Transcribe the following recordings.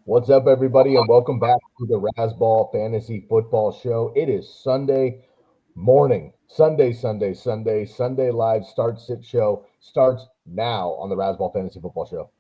What's up, everybody, and welcome back to the Razzball Fantasy Football Show. It is Sunday morning. Sunday live start sit show starts now on the Razzball Fantasy Football Show.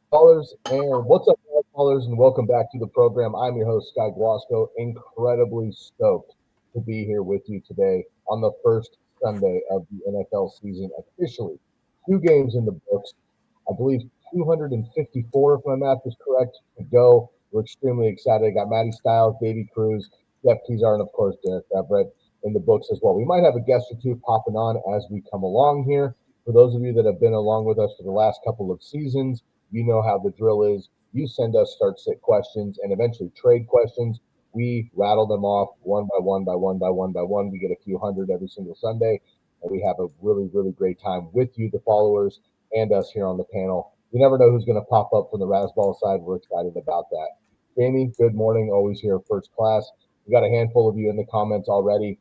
Callers, and what's up, callers, and welcome back to the program. I'm your host, Sky Guasco. Incredibly stoked to be here with you today on the first Sunday of the NFL season officially. 2 games in the books. I believe 254, if my math is correct, to go. We're extremely excited. I got Matty Styles, Davey Cruz, Jeff Kizar, and of course Derek Everett in the books as well. We might have a guest or two popping on as we come along here. For those of you that have been along with us for the last couple of seasons, you know how the drill is. You send us start-sit questions and eventually trade questions. We rattle them off one by one. We get a few hundred every single Sunday, and we have a really, really great time with you, the followers, and us here on the panel. You never know who's going to pop up from the Razzball side. We're excited about that. Jamie, good morning. Always here first class. We got a handful of you in the comments already.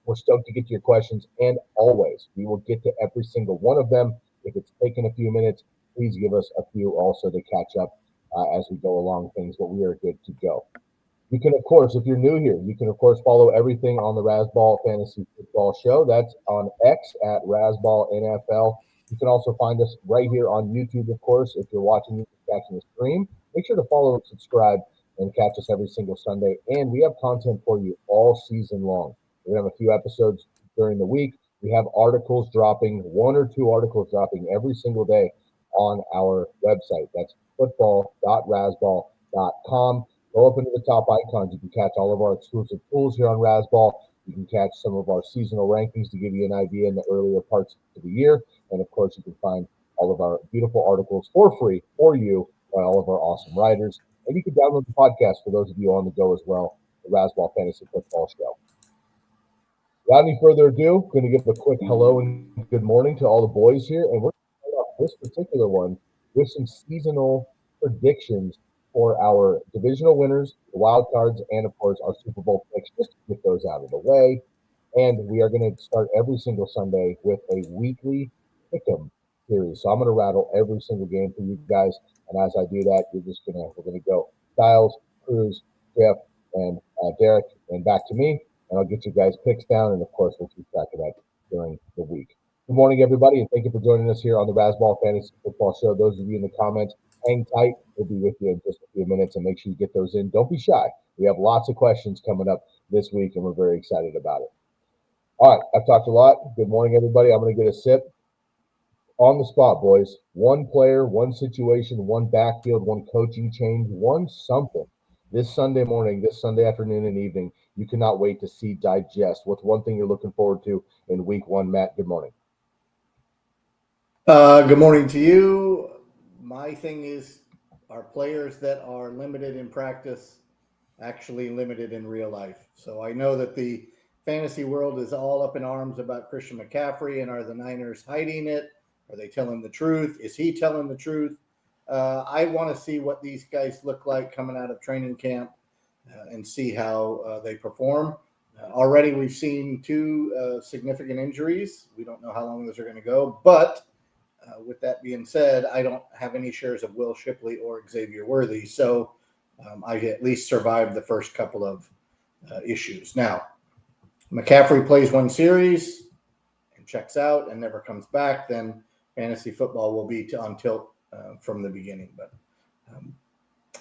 We're stoked to get to your questions, and always, we will get to every single one of them. If it's taken a few minutes, please give us a few also to catch up as we go along things, but we are good to go. You can, of course, if you're new here, you can, of course, follow everything on the Razzball Fantasy Football Show. That's on X at RazzballNFL. You can also find us right here on YouTube, of course. If you're watching the stream, make sure to follow and subscribe and catch us every single Sunday. And we have content for you all season long. We have a few episodes during the week. We have articles dropping, 1 or 2 articles dropping every single day on our website. That's football.razzball.com. Go up into the top icons. You can catch all of our exclusive tools here on Razzball. You can catch some of our seasonal rankings to give you an idea in the earlier parts of the year. And of course, you can find all of our beautiful articles for free for you by all of our awesome writers. And you can download the podcast for those of you on the go as well, the Razzball Fantasy Football Show. Without any further ado, I'm going to give a quick hello and good morning to all the boys here. And we're going to start off this particular one with some seasonal predictions for our divisional winners, the wild cards, and of course our Super Bowl picks, just to get those out of the way. And we are going to start every single Sunday with a weekly pick'em series. So I'm going to rattle every single game for you guys. And as I do that, we're going to go Styles, Cruz, Jeff, and Derek, and back to me. And I'll get you guys picks down. And of course, we'll keep track of that during the week. Good morning, everybody, and thank you for joining us here on the Razzball Fantasy Football Show. Those of you in the comments, hang tight. We'll be with you in just a few minutes, and make sure you get those in. Don't be shy. We have lots of questions coming up this week, and we're very excited about it. All right, I've talked a lot. Good morning, everybody. I'm going to get a sip. On the spot, boys. One player, one situation, one backfield, one coaching change, one something. This Sunday morning, this Sunday afternoon and evening, you cannot wait to see, digest. What's one thing you're looking forward to in week 1, Matt? Good morning. Good morning to you. My thing is our players that are limited in practice, actually limited in real life. So I know that the fantasy world is all up in arms about Christian McCaffrey, and are the Niners hiding it? Are they telling the truth? Is he telling the truth? I want to see what these guys look like coming out of training camp and see how they perform. Already we've seen 2 significant injuries. We don't know how long those are going to go, but with that being said, I don't have any shares of Will Shipley or Xavier Worthy, so I at least survived the first couple of issues. Now, McCaffrey plays 1 series and checks out and never comes back, then fantasy football will be on tilt from the beginning. But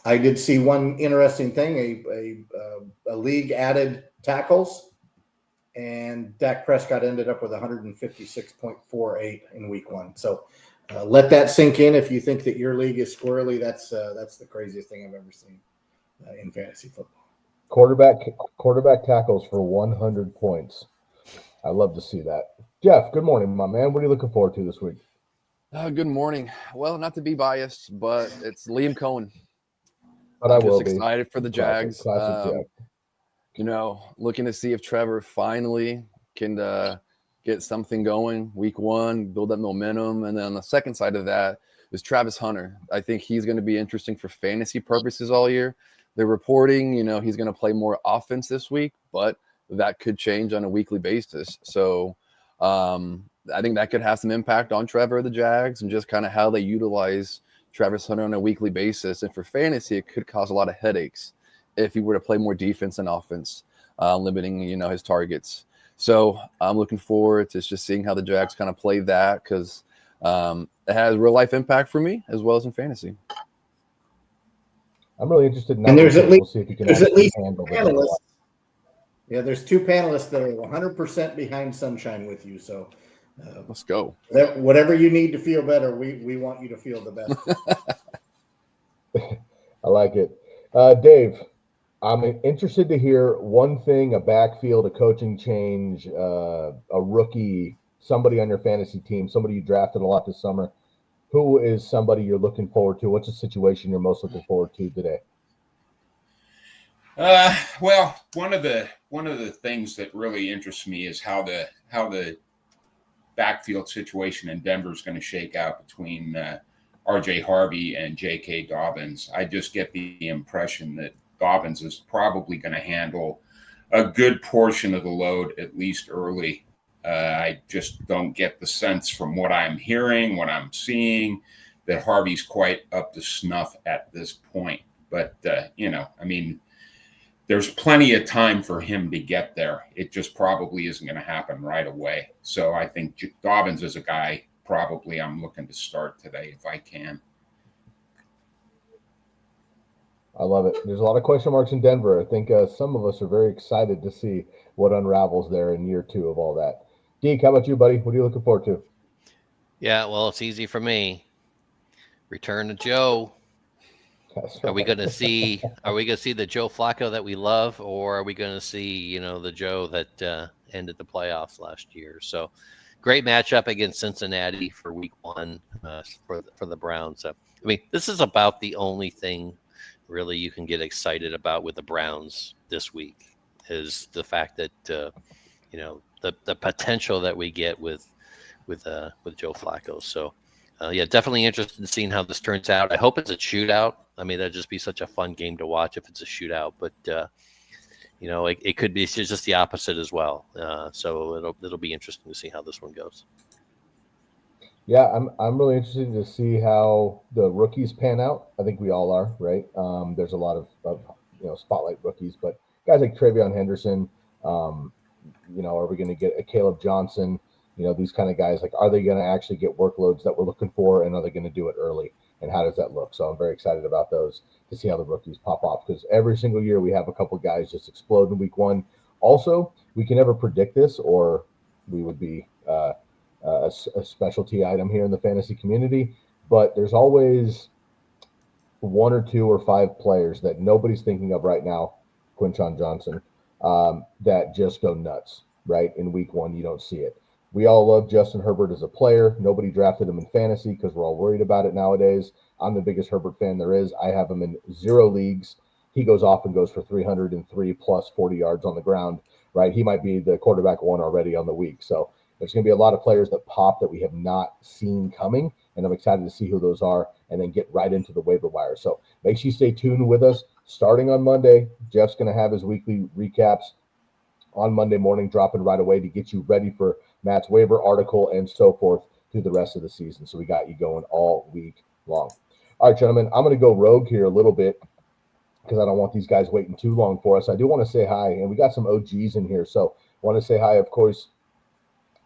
I did see one interesting thing: a league added tackles, and Dak Prescott ended up with 156.48 in week 1. So let that sink in. If you think that your league is squirrely, that's the craziest thing I've ever seen in fantasy football. Quarterback tackles for 100 points. I love to see that. Jeff, good morning, my man. What are you looking forward to this week? Good morning. Well, not to be biased, but it's Liam Cohen. But I'm just excited for the Jags. Classic Jack. Looking to see if Trevor finally can get something going week 1, build that momentum. And then on the second side of that is Travis Hunter. I think he's going to be interesting for fantasy purposes all year. They're reporting, he's going to play more offense this week, but that could change on a weekly basis. So I think that could have some impact on Trevor, the Jags, and just kind of how they utilize Travis Hunter on a weekly basis. And for fantasy, it could cause a lot of headaches if he were to play more defense and offense, limiting, his targets. So I'm looking forward to just seeing how the Jags kind of play that, because it has real life impact for me as well as in fantasy. I'm really interested in and there's at least, we'll see if you can there's at least handle panelists. Yeah, there's 2 panelists that are 100% behind Sunshine with you. So let's go. Whatever you need to feel better, we want you to feel the best. I like it. Dave, I'm interested to hear one thing, a backfield, a coaching change, a rookie, somebody on your fantasy team, somebody you drafted a lot this summer. Who is somebody you're looking forward to? What's the situation you're most looking forward to today? Well, one of the things that really interests me is how the backfield situation in Denver is going to shake out between R.J. Harvey and J.K. Dobbins. I just get the impression that Dobbins is probably going to handle a good portion of the load, at least early. I just don't get the sense from what I'm hearing, what I'm seeing, that Harvey's quite up to snuff at this point. But, there's plenty of time for him to get there. It just probably isn't going to happen right away. So I think Dobbins is a guy probably I'm looking to start today if I can. I love it. There's a lot of question marks in Denver. I think some of us are very excited to see what unravels there in year 2 of all that. Deke, how about you, buddy? What are you looking forward to? Yeah, well, it's easy for me. Return to Joe. Right. Are we going to see the Joe Flacco that we love, or are we going to see, the Joe that ended the playoffs last year? So great matchup against Cincinnati for week 1 for the Browns. So, this is about the only thing really you can get excited about with the Browns this week, is the fact that, the potential that we get with Joe Flacco. So, definitely interested in seeing how this turns out. I hope it's a shootout. That'd just be such a fun game to watch if it's a shootout. But it could be just the opposite as well. So it'll be interesting to see how this one goes. Yeah, I'm really interested to see how the rookies pan out. I think we all are, right? There's a lot of spotlight rookies, but guys like Travion Henderson, are we going to get a Caleb Johnson? These kind of guys, are they going to actually get workloads that we're looking for, and are they going to do it early? And how does that look? So I'm very excited about those to see how the rookies pop off, because every single year we have a couple guys just explode in week 1. Also, we can never predict this, or we would be a specialty item here in the fantasy community. But there's always 1 or 2 or 5 players that nobody's thinking of right now, Quinshon Johnson, that just go nuts, right? In week 1, you don't see it. We all love Justin Herbert as a player. Nobody drafted him in fantasy because we're all worried about it nowadays. I'm the biggest Herbert fan there is. I have him in 0 leagues. He goes off and goes for 303 plus 40 yards on the ground, right? He might be the quarterback 1 already on the week. So there's going to be a lot of players that pop that we have not seen coming, and I'm excited to see who those are and then get right into the waiver wire. So make sure you stay tuned with us. Starting on Monday, Jeff's going to have his weekly recaps on Monday morning, dropping right away to get you ready for Matt's waiver article and so forth through the rest of the season. So we got you going all week long. All right, gentlemen, I'm going to go rogue here a little bit because I don't want these guys waiting too long for us. I do want to say hi, and we got some OGs in here. So I want to say hi, of course,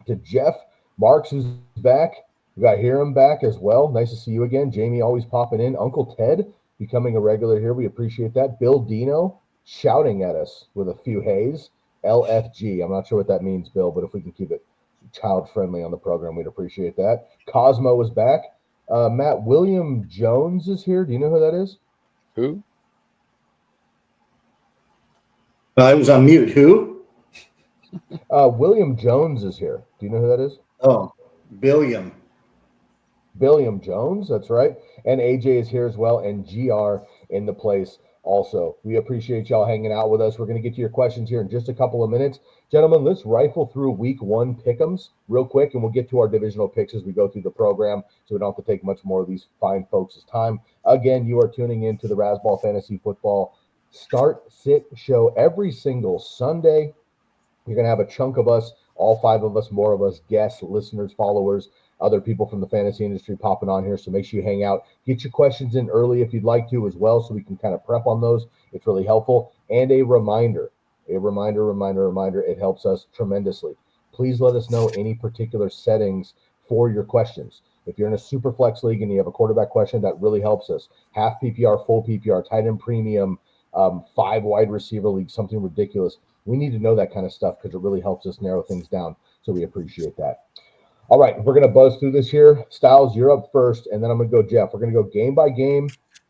to Jeff Marks, who's back. We got Hiram back as well. Nice to see you again. Jamie always popping in. Uncle Ted becoming a regular here. We appreciate that. Bill Dino shouting at us with a few hays. LFG. I'm not sure what that means, Bill, but if we can keep it child-friendly on the program, we'd appreciate that. Cosmo is back. Matt, William Jones is here. Do you know who that is? Who? I was on mute. Who? William Jones is here. Do you know who that is? Oh, Billiam Jones. That's right. And AJ is here as well, and GR in the place also. We appreciate y'all hanging out with us. We're going to get to your questions here in just a couple of minutes. Gentlemen, let's rifle through week 1 pick'ems real quick, and we'll get to our divisional picks as we go through the program, so we don't have to take much more of these fine folks' time. Again, you are tuning in to the Razzball Fantasy Football Start Sit Show every single Sunday You're going to have a chunk of us, all 5 of us, more of us, guests, listeners, followers, other people from the fantasy industry popping on here. So make sure you hang out. Get your questions in early if you'd like to as well, so we can kind of prep on those. It's really helpful. And a reminder. It helps us tremendously. Please let us know any particular settings for your questions. If you're in a super flex league and you have a quarterback question, that really helps us. Half PPR, full PPR, tight end premium, 5 wide receiver league, something ridiculous. We need to know that kind of stuff because it really helps us narrow things down. So we appreciate that. All right, we're going to buzz through this here. Styles, you're up first, and then I'm going to go Jeff. We're going to go game by game.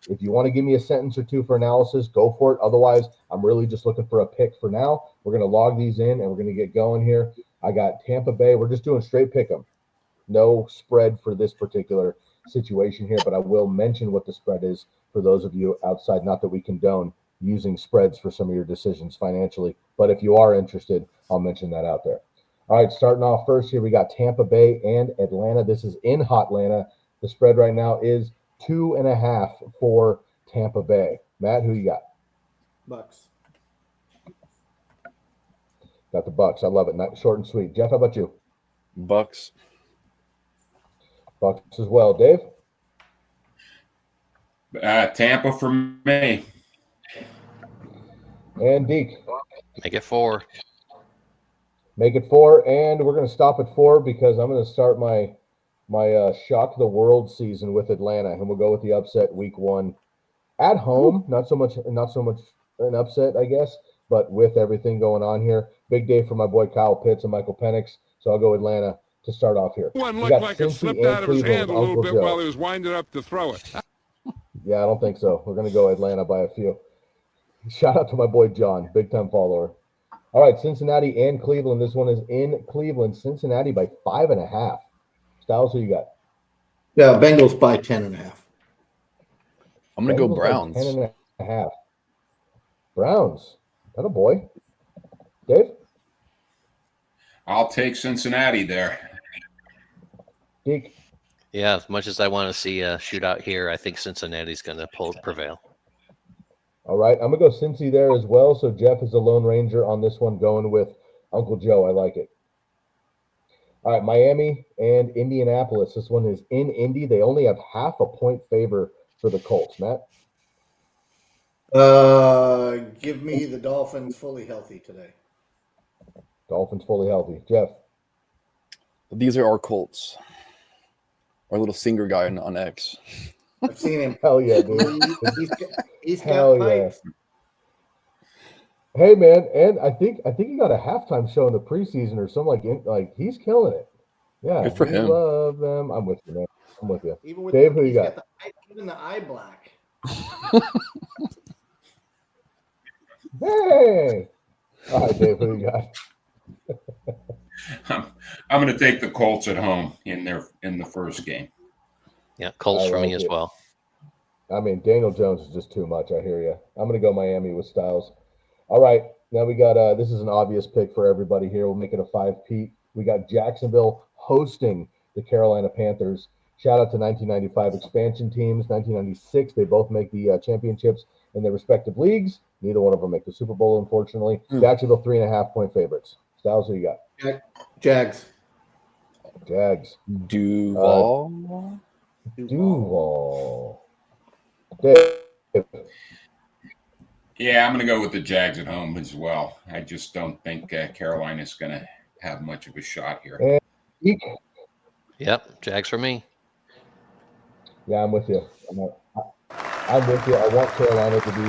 If you want to give me a sentence or two for analysis, go for it. Otherwise, I'm really just looking for a pick for now. We're going to log these in, and we're going to get going here. I got Tampa Bay. We're just doing straight pick 'em. No spread for this particular situation here, but I will mention what the spread is for those of you outside. Not that we condone using spreads for some of your decisions financially, but if you are interested, I'll mention that out there. All right, starting off first here, we got Tampa Bay and Atlanta. This is in Hotlanta. The spread right now is 2.5 for Tampa Bay. Matt, who you got? Bucks. Got the Bucks. I love it. Not short and sweet. Jeff, how about you? Bucks. Bucks as well. Dave? Tampa for me. And Deke? Make it 4. Make it 4, and we're going to stop at 4 because I'm going to start my shock the world season with Atlanta, and we'll go with the upset week 1 at home. Not so much an upset, I guess, but with everything going on here, big day for my boy Kyle Pitts and Michael Penix. So I'll go Atlanta to start off here. One We looked got like it Cincy slipped and out of his hand Cleveland a with little Uncle bit Joe. while he was winding up to throw it. Yeah, I don't think so. We're going to go Atlanta by a few. Shout out to my boy John, big time follower. All right, Cincinnati and Cleveland. This one is in Cleveland. Cincinnati by 5.5. Styles, who you got? Yeah, Bengals by 10.5. I'm going to go Bengals by Browns. 10.5. Browns. That a boy. Dave? I'll take Cincinnati there. Deke? Yeah, as much as I want to see a shootout here, I think Cincinnati's going to prevail. All right, I'm going to go Cincy there as well. So Jeff is the Lone Ranger on this one, going with Uncle Joe. I like it. All right, Miami and Indianapolis. This one is in Indy. They only have half a point favor for the Colts. Matt? Give me the Dolphins fully healthy today. Dolphins fully healthy. Jeff? These are our Colts. Our little singer guy on X. I've seen him. Hell yeah, dude. He's Hell got yeah. pipes. Hey man, and I think he got a halftime show in the preseason or something like he's killing it. Yeah, Good for we him. love them. I'm with you, man. I'm with you. Even with Dave, who you got? Even the eye black. Hey. All right, Dave, who you got? I'm going to take the Colts at home in the first game. Yeah, Colts for me as it. well. I mean, Daniel Jones is just too much. I hear you. I'm going to go Miami with Styles. All right, now we got this is an obvious pick for everybody here. We'll make it a 5-peat. We got Jacksonville hosting the Carolina Panthers. Shout out to 1995 expansion teams. 1996, they both make the championships in their respective leagues. Neither one of them make the Super Bowl, unfortunately. Jacksonville 3.5-point favorites. Styles, who you got? Jags. Jags. Duval. Duval. Dave. Yeah, I'm going to go with the Jags at home as well. I just don't think Carolina's going to have much of a shot here. And Deke. Yep, Jags for me. Yeah, I'm with you. I'm with you. I want Carolina to be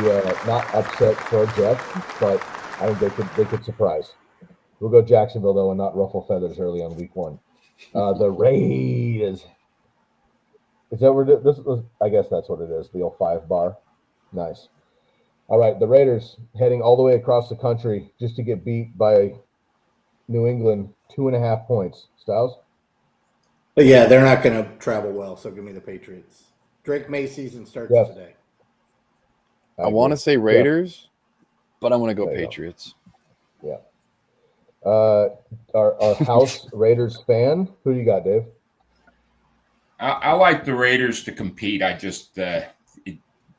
not upset for Jeff, but I think they could surprise. We'll go Jacksonville though, and not ruffle feathers early on week 1. The Raiders. Is that where this was? I guess that's what it is. The old 5 bar. Nice. All right, the Raiders heading all the way across the country just to get beat by New England, 2.5 points. Styles? But yeah, they're not going to travel well, so give me the Patriots. Drake May season starts today. I want to say Raiders, but I'm going to go Patriots. Yeah. Our house Raiders fan. Who do you got, Dave? I like the Raiders to compete. I just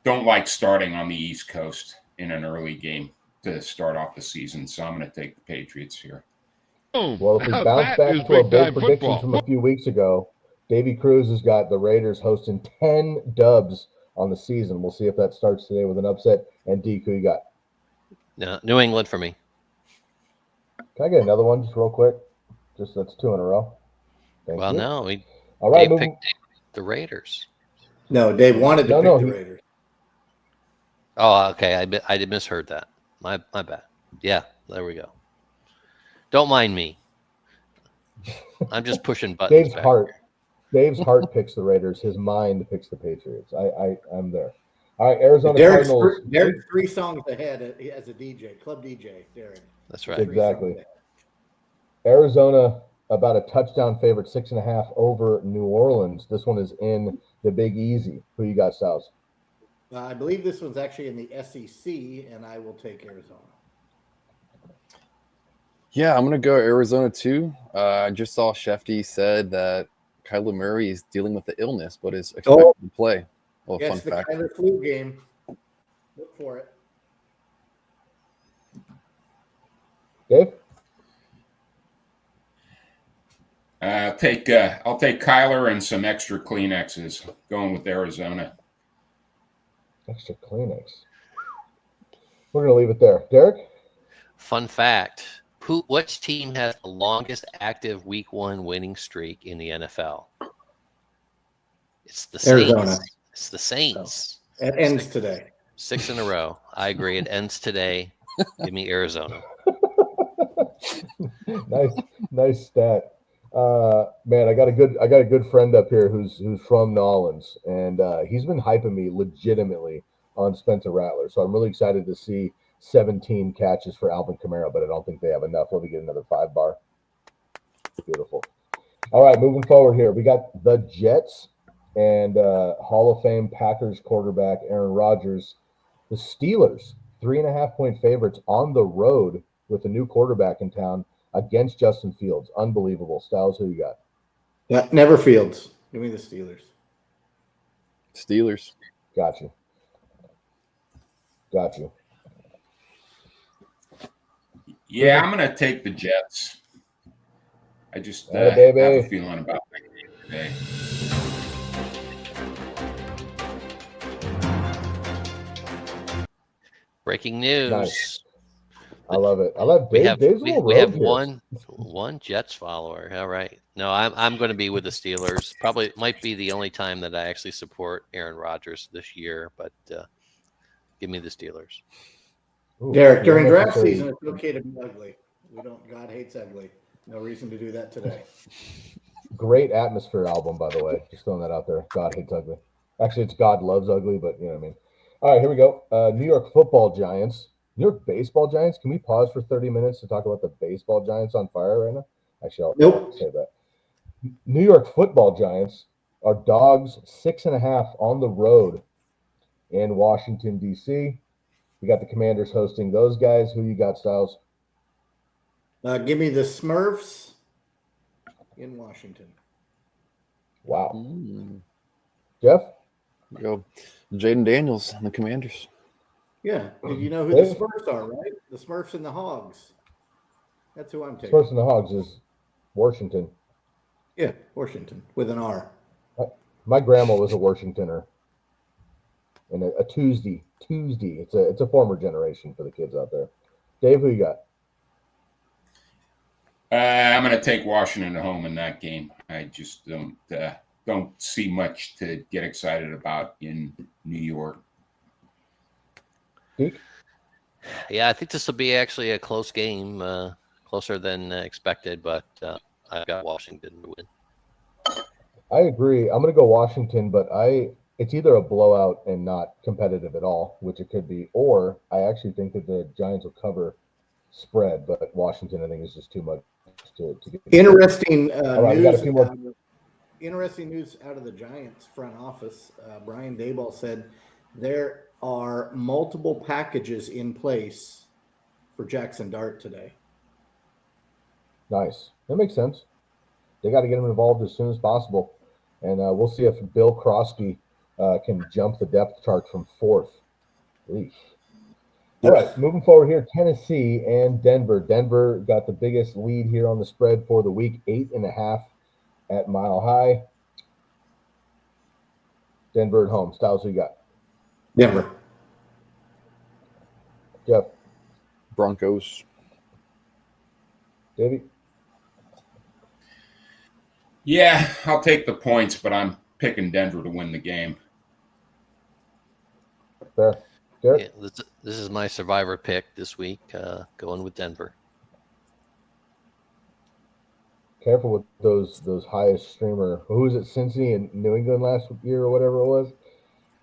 don't like starting on the East Coast in an early game. to start off the season. So I'm going to take the Patriots here. Well, if we Now bounce that back is to our big bold time predictions football. from a few weeks ago, Davey Cruz has got the Raiders hosting 10 dubs on the season. We'll see if that starts today with an upset. And Deke, who you got? No, New England for me. Can I get another one just real quick? Just that's 2 in a row. Thank Well, you. no, All right, Dave moving. picked the Raiders. No, Dave wanted to pick the he- Raiders. Oh, okay. I did misheard that. My bad. Yeah, there we go. Don't mind me. I'm just pushing buttons. Dave's heart picks the Raiders. His mind picks the Patriots. I'm there. All right, Arizona Cardinals. Derek's 3 songs ahead as a DJ, club DJ, Derek. That's right. Exactly. Arizona about a touchdown favorite, 6.5 over New Orleans. This one is in the Big Easy. Who you got, Styles? I believe this one's actually in the SEC, and I will take Arizona. Yeah, I'm going to go Arizona too. I just saw Shefty said that Kyler Murray is dealing with the illness, but is expected to play. Well, Yes, fun the fact. Kyler flu game. Look for it. Dave? I'll take Kyler and some extra Kleenexes. Going with Arizona. Extra Kleenex. We're going to leave it there. Derek? Fun fact: which team has the longest active Week 1 winning streak in the NFL? It's the Arizona. Saints. It's the Saints. It ends today. 6 in a row. I agree. It ends today. Give me Arizona. nice stat. Man, I got a good friend up here who's from Nolens, and he's been hyping me legitimately on Spencer Rattler. So I'm really excited to see 17 catches for Alvin Kamara, but I don't think they have enough. Let me get another 5-bar. Beautiful. All right, moving forward here, we got the Jets and Hall of Fame Packers quarterback Aaron Rodgers. The Steelers, 3.5-point favorites on the road with a new quarterback in town against Justin Fields. Unbelievable. Styles, who you got? Yeah, never Fields. Give me the Steelers. Steelers. Got you. Yeah, I'm going to take the Jets. I just have baby. a feeling about that game today. Breaking news. Nice. I love it. I love Dave. We have one Jets follower. All right. No, I'm going to be with the Steelers. Probably might be the only time that I actually support Aaron Rodgers this year, but give me the Steelers. Ooh, Derek, during draft season, it's okay to be ugly. God hates ugly. No reason to do that today. Great Atmosphere album, by the way. Just throwing that out there. God hates ugly. Actually, it's God loves ugly, but you know what I mean. All right, here we go. New York Football Giants. New York Baseball Giants. Can we pause for 30 minutes to talk about the Baseball Giants on fire right now? Actually, I'll say that. New York Football Giants are dogs 6.5 on the road in Washington, D.C. We got the Commanders hosting those guys. Who you got, Styles? Give me the Smurfs in Washington. Wow. Jeff? Go Jaden Daniels and the Commanders. Yeah. Did you know who the Smurfs are, right? The Smurfs and the Hogs. That's who I'm taking. Smurfs and the Hogs is Washington. Yeah, Washington with an R. My grandma was a Washingtoner. And a Tuesday. It's a former generation for the kids out there. Dave, who you got? I'm going to take Washington at home in that game. I just don't see much to get excited about in New York. Deke? Yeah, I think this will be actually a close game, closer than expected, but I've got Washington to win. I agree. I'm going to go Washington, but it's either a blowout and not competitive at all, which it could be, or I actually think that the Giants will cover spread, but Washington I think is just too much to get. Interesting right, we got a few more. Interesting news out of the Giants front office. Brian Daboll said there are multiple packages in place for Jackson Dart today. Nice. That makes sense. They got to get him involved as soon as possible. And we'll see if Bill Krosky can jump the depth chart from 4th. Eesh. All right, moving forward here, Tennessee and Denver. Denver got the biggest lead here on the spread for the week, 8.5 at Mile High. Denver at home. Styles, who you got? Denver. Jeff? Broncos. Davey? Yeah, I'll take the points, but I'm picking Denver to win the game. Fair. Derek? Yeah, this is my survivor pick this week, going with Denver. Careful with those highest streamer. Who was it, Cincinnati and New England last year or whatever it was?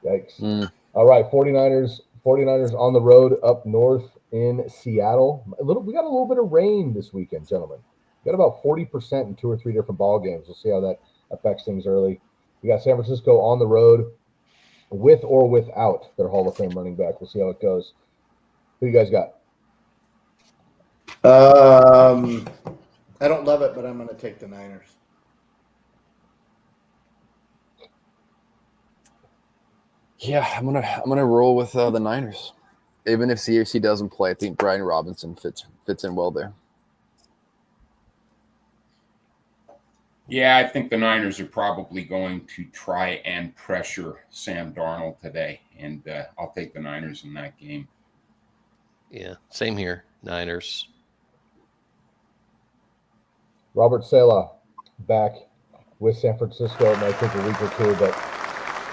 Yikes. All right, 49ers on the road up north in Seattle. We got a little bit of rain this weekend, gentlemen. We got about 40% in 2 or 3 different ball games. We'll see how that affects things early. We got San Francisco on the road with or without their Hall of Fame running back. We'll see how it goes. Who you guys got? I don't love it, but I'm going to take the Niners. Yeah, I'm gonna roll with the Niners. Even if CFC doesn't play, I think Brian Robinson fits in well there. Yeah, I think the Niners are probably going to try and pressure Sam Darnold today, and I'll take the Niners in that game. Yeah, same here. Niners. Robert Saleh back with San Francisco. It might take a week or two, but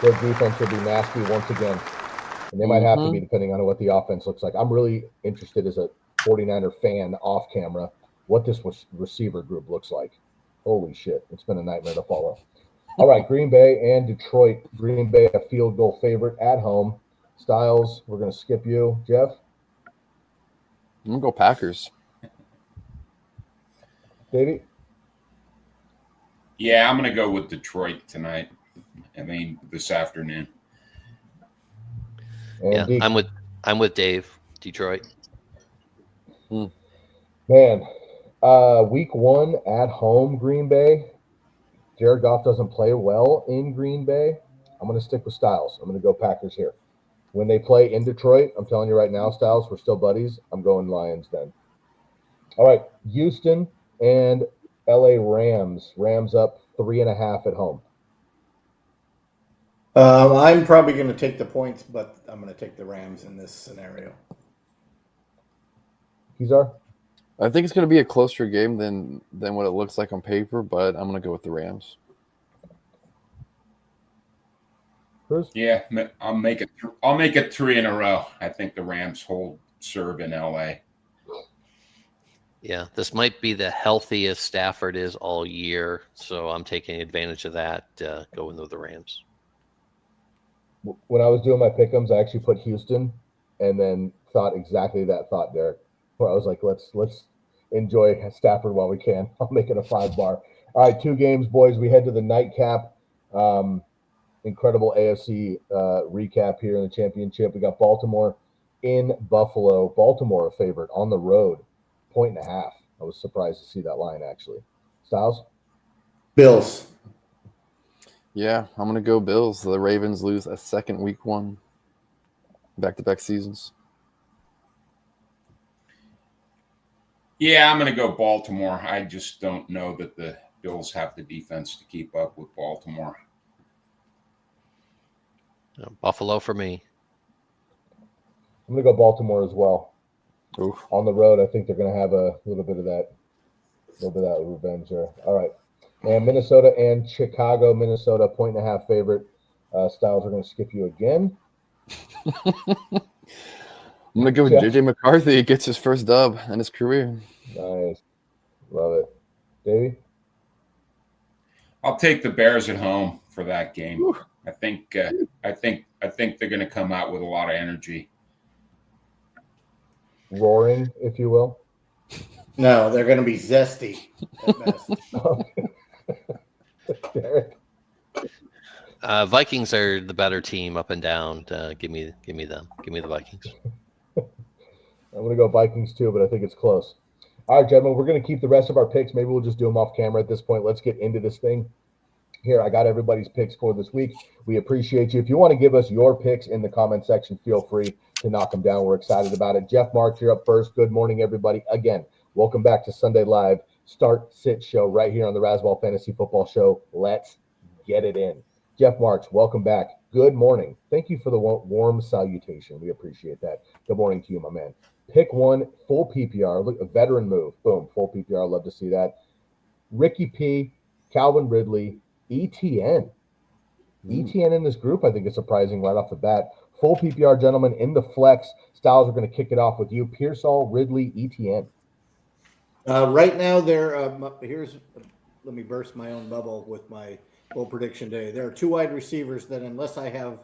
their defense will be nasty once again. And they might have to be, depending on what the offense looks like. I'm really interested as a 49er fan off camera what this receiver group looks like. Holy shit. It's been a nightmare to follow. All right, Green Bay and Detroit. Green Bay, a field goal favorite at home. Styles, we're going to skip you. Jeff? I'm going to go Packers. Davey? Yeah, I'm going to go with Detroit tonight. This afternoon. And yeah, I'm with Dave. Detroit. Man, week 1 at home, Green Bay. Jared Goff doesn't play well in Green Bay. I'm going to stick with Styles. I'm going to go Packers here. When they play in Detroit, I'm telling you right now, Styles, we're still buddies. I'm going Lions then. All right, Houston and LA Rams. Rams up 3.5 at home. I'm probably going to take the points, but I'm going to take the Rams in this scenario. Kizar? I think it's going to be a closer game than what it looks like on paper, but I'm going to go with the Rams. Bruce? Yeah, I'll make it 3 in a row. I think the Rams hold serve in LA. Yeah, this might be the healthiest Stafford is all year, so I'm taking advantage of that, going with the Rams. When I was doing my pick'ems, I actually put Houston and then thought exactly that thought, Derek. Where I was like, let's enjoy Stafford while we can. I'll make it a 5-bar. All right, 2 games, boys. We head to the nightcap. Incredible AFC recap here in the championship. We got Baltimore in Buffalo. Baltimore a favorite on the road, 1.5. I was surprised to see that line, actually. Styles? Bills. Yeah, I'm going to go Bills. The Ravens lose a second week 1. Back-to-back seasons. Yeah, I'm going to go Baltimore. I just don't know that the Bills have the defense to keep up with Baltimore. Buffalo for me. I'm going to go Baltimore as well. Oof. On the road, I think they're going to have a little bit of that revenge there. All right. And Minnesota and Chicago. Minnesota, 1.5 favorite. Styles, we're going to skip you again. I'm going to go with JJ McCarthy. He gets his first dub in his career. Nice. Love it. Davey? I'll take the Bears at home for that game. Whew. I think they're going to come out with a lot of energy. Roaring, if you will. No, they're going to be zesty at best. Derek? Vikings are the better team up and down. Give me them. Give me the Vikings. I'm going to go Vikings too, but I think it's close. All right, gentlemen, we're going to keep the rest of our picks. Maybe we'll just do them off camera at this point. Let's get into this thing. Here, I got everybody's picks for this week. We appreciate you. If you want to give us your picks in the comment section, feel free. to knock them down. We're excited about it. Jeff Marks, you're up first. Good morning, everybody. Again, welcome back to Sunday Live Start Sit Show right here on the Razzball Fantasy Football Show. Let's get it in. Jeff Marks, welcome back. Good morning. Thank you for the warm salutation. We appreciate that. Good morning to you, my man. Pick one, full PPR. Look, a veteran move. Boom, full PPR. Love to see that. Ricky P, Calvin Ridley, ETN. ETN in this group, I think, is surprising right off the bat. Full PPR, gentlemen, in the flex. Styles, are going to kick it off with you. Pearsall, Ridley, ETN. Right now, let me burst my own bubble with my full prediction day. There are two wide receivers that, unless I have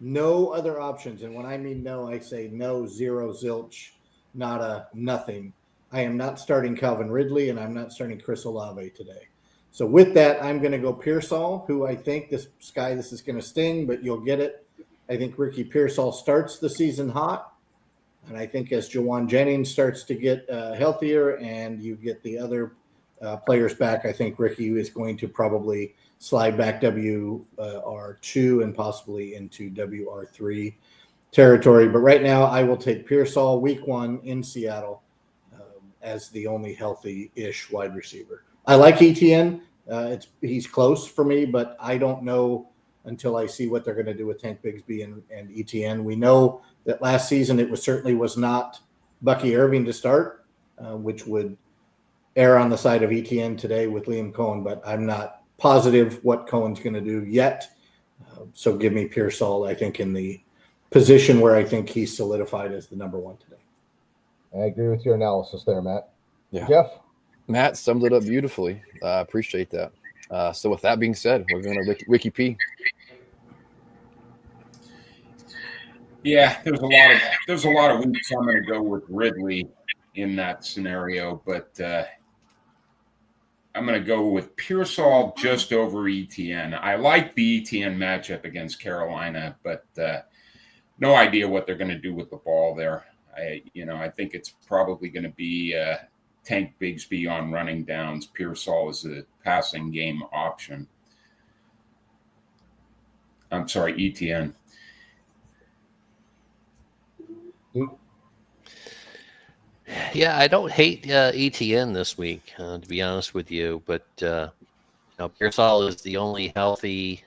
no other options, and when I mean no, I say no, zero, zilch, nada, nothing. I am not starting Calvin Ridley, and I'm not starting Chris Olave today. So with that, I'm going to go Pearsall, who I think this is going to sting, but you'll get it. I think Ricky Pearsall starts the season hot. And I think as Jawan Jennings starts to get healthier and you get the other players back, I think Ricky is going to probably slide back WR2 and possibly into WR3 territory. But right now, I will take Pearsall week 1 in Seattle as the only healthy-ish wide receiver. I like ETN. He's close for me, but I don't know until I see what they're going to do with Tank Bigsby and ETN. We know that last season it certainly was not Bucky Irving to start, which would err on the side of ETN today with Liam Cohen, but I'm not positive what Cohen's going to do yet. So give me Pearsall, I think, in the position where I think he's solidified as the number 1 today. I agree with your analysis there, Matt. Yeah. Jeff? Matt summed it up beautifully. I appreciate that. So with that being said, we're going to Ricky P. Yeah, there's a lot of weeks I'm going to go with Ridley in that scenario, but I'm going to go with Pearsall just over ETN. I like the ETN matchup against Carolina, but no idea what they're going to do with the ball there. I think it's probably going to be Tank Bigsby on running downs. Pearsall is a passing game option. I'm sorry, ETN. Yeah, I don't hate ETN this week, to be honest with you. But Pearsall is the only healthy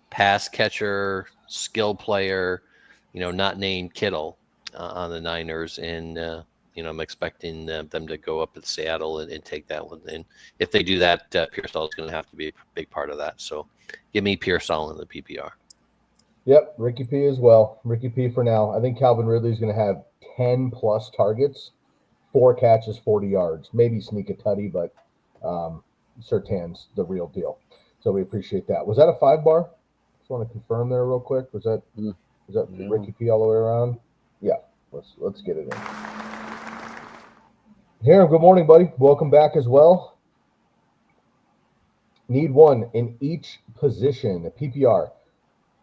pass catcher, skill player, not named Kittle on the Niners, and I'm expecting them to go up at Seattle and take that one. And if they do that, Pearsall is going to have to be a big part of that. So give me Pearsall in the PPR. Yep, Ricky P as well. Ricky P for now. I think Calvin Ridley is going to have 10-plus targets, 4 catches, 40 yards. Maybe sneak a tutty, but Surtain's the real deal. So we appreciate that. Was that a 5-bar? Just want to confirm there real quick. Was that Ricky P all the way around? Yeah, let's get it in. Here, good morning, buddy. Welcome back as well. Need one in each position. PPR.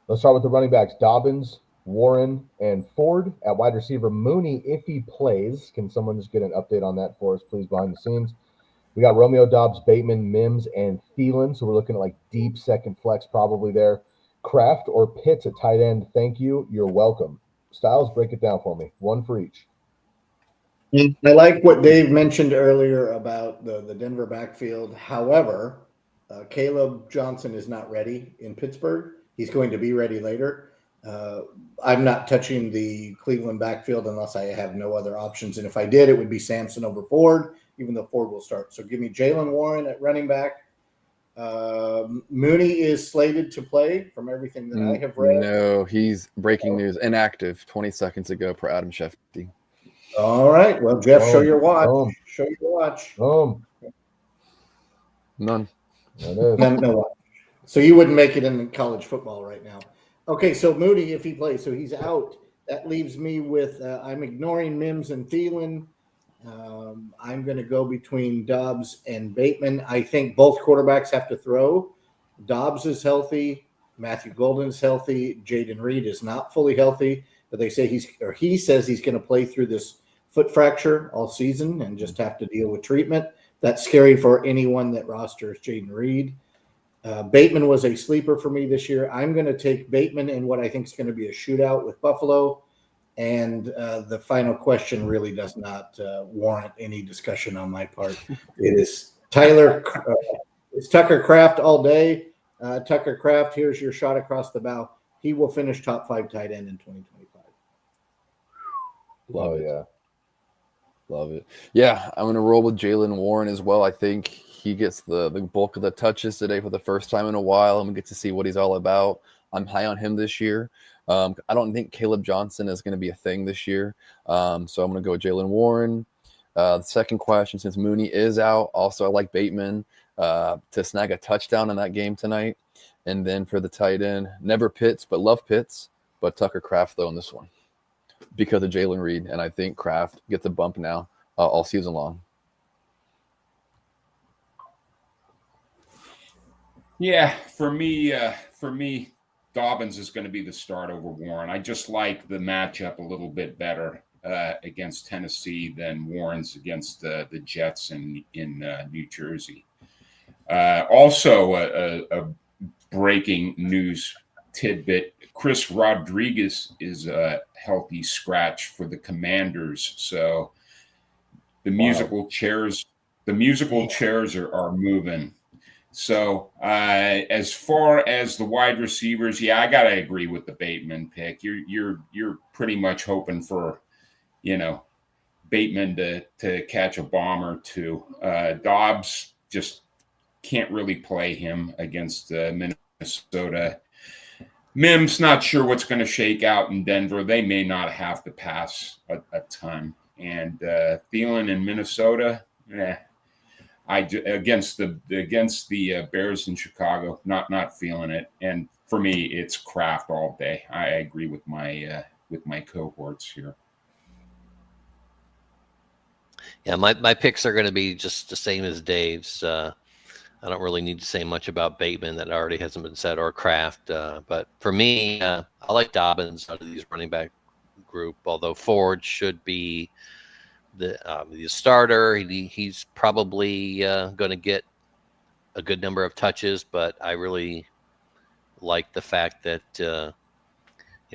Let's start with the running backs. Dobbins, Warren, and Ford. At wide receiver, Mooney, if he plays. Can someone just get an update on that for us, please, behind the scenes? We got Romeo Doubs, Bateman, Mims, and Thielen. So we're looking at like deep second flex probably there. Kraft or Pitts at tight end. Thank you. You're welcome. Styles, break it down for me. One for each. I like what Dave mentioned earlier about the Denver backfield. However, Caleb Johnson is not ready in Pittsburgh. He's going to be ready later. I'm not touching the Cleveland backfield unless I have no other options. And if I did, it would be Sampson over Ford, even though Ford will start. So give me Jalen Warren at running back. Mooney is slated to play from everything that I have read. No, he's breaking news. Inactive 20 seconds ago per Adam Schefter. All right. Well, Jeff, show your watch. Show your watch. None. No watch. So you wouldn't make it in college football right now. Okay, so Mooney, if he plays, so he's out. That leaves me with I'm ignoring Mims and Thielen. I'm going to go between Dobbs and Bateman. I think both quarterbacks have to throw. Dobbs is healthy. Matthew Golden's healthy. Jaden Reed is not fully healthy, but they say he says he's going to play through this foot fracture all season and just have to deal with treatment. That's scary for anyone that rosters Jaden Reed. Bateman was a sleeper for me this year. I'm going to take Bateman in what I think is going to be a shootout with Buffalo. And the final question really does not warrant any discussion on my part. It is it's Tucker Kraft all day. Tucker Kraft, here's your shot across the bow. He will finish top 5 tight end in 2025. Love it. Yeah. Love it. Yeah, I'm going to roll with Jaylen Warren as well. I think he gets the bulk of the touches today for the first time in a while. I'm going to get to see what he's all about. I'm high on him this year. I don't think Caleb Johnson is going to be a thing this year. So I'm going to go with Jaylen Warren. The second question, since Mooney is out, also I like Bateman to snag a touchdown in that game tonight. And then for the tight end, never Pitts, but love Pitts, but Tucker Kraft, though, in this one because of Jalen Reed. And I think Kraft gets a bump now all season long. Yeah, for me, Dobbins is going to be the start over Warren. I just like the matchup a little bit better against Tennessee than Warren's against the Jets in New Jersey. Also, a breaking news tidbit: Chris Rodriguez is a healthy scratch for the Commanders. So the musical chairs are moving. So as far as the wide receivers, yeah, I gotta agree with the Bateman pick. You're pretty much hoping for, Bateman to catch a bomb or two. Dobbs just can't really play him against Minnesota. Mims not sure what's going to shake out in Denver. They may not have to pass a ton. And Thielen in Minnesota, against the Bears in Chicago, not feeling it. And for me, it's Kraft all day. I agree with my cohorts here. Yeah, my picks are going to be just the same as Dave's. I don't really need to say much about Bateman that already hasn't been said, or Kraft. But for me, I like Dobbins out of these running back group, although Ford should be the starter. He's probably going to get a good number of touches, but I really like the fact that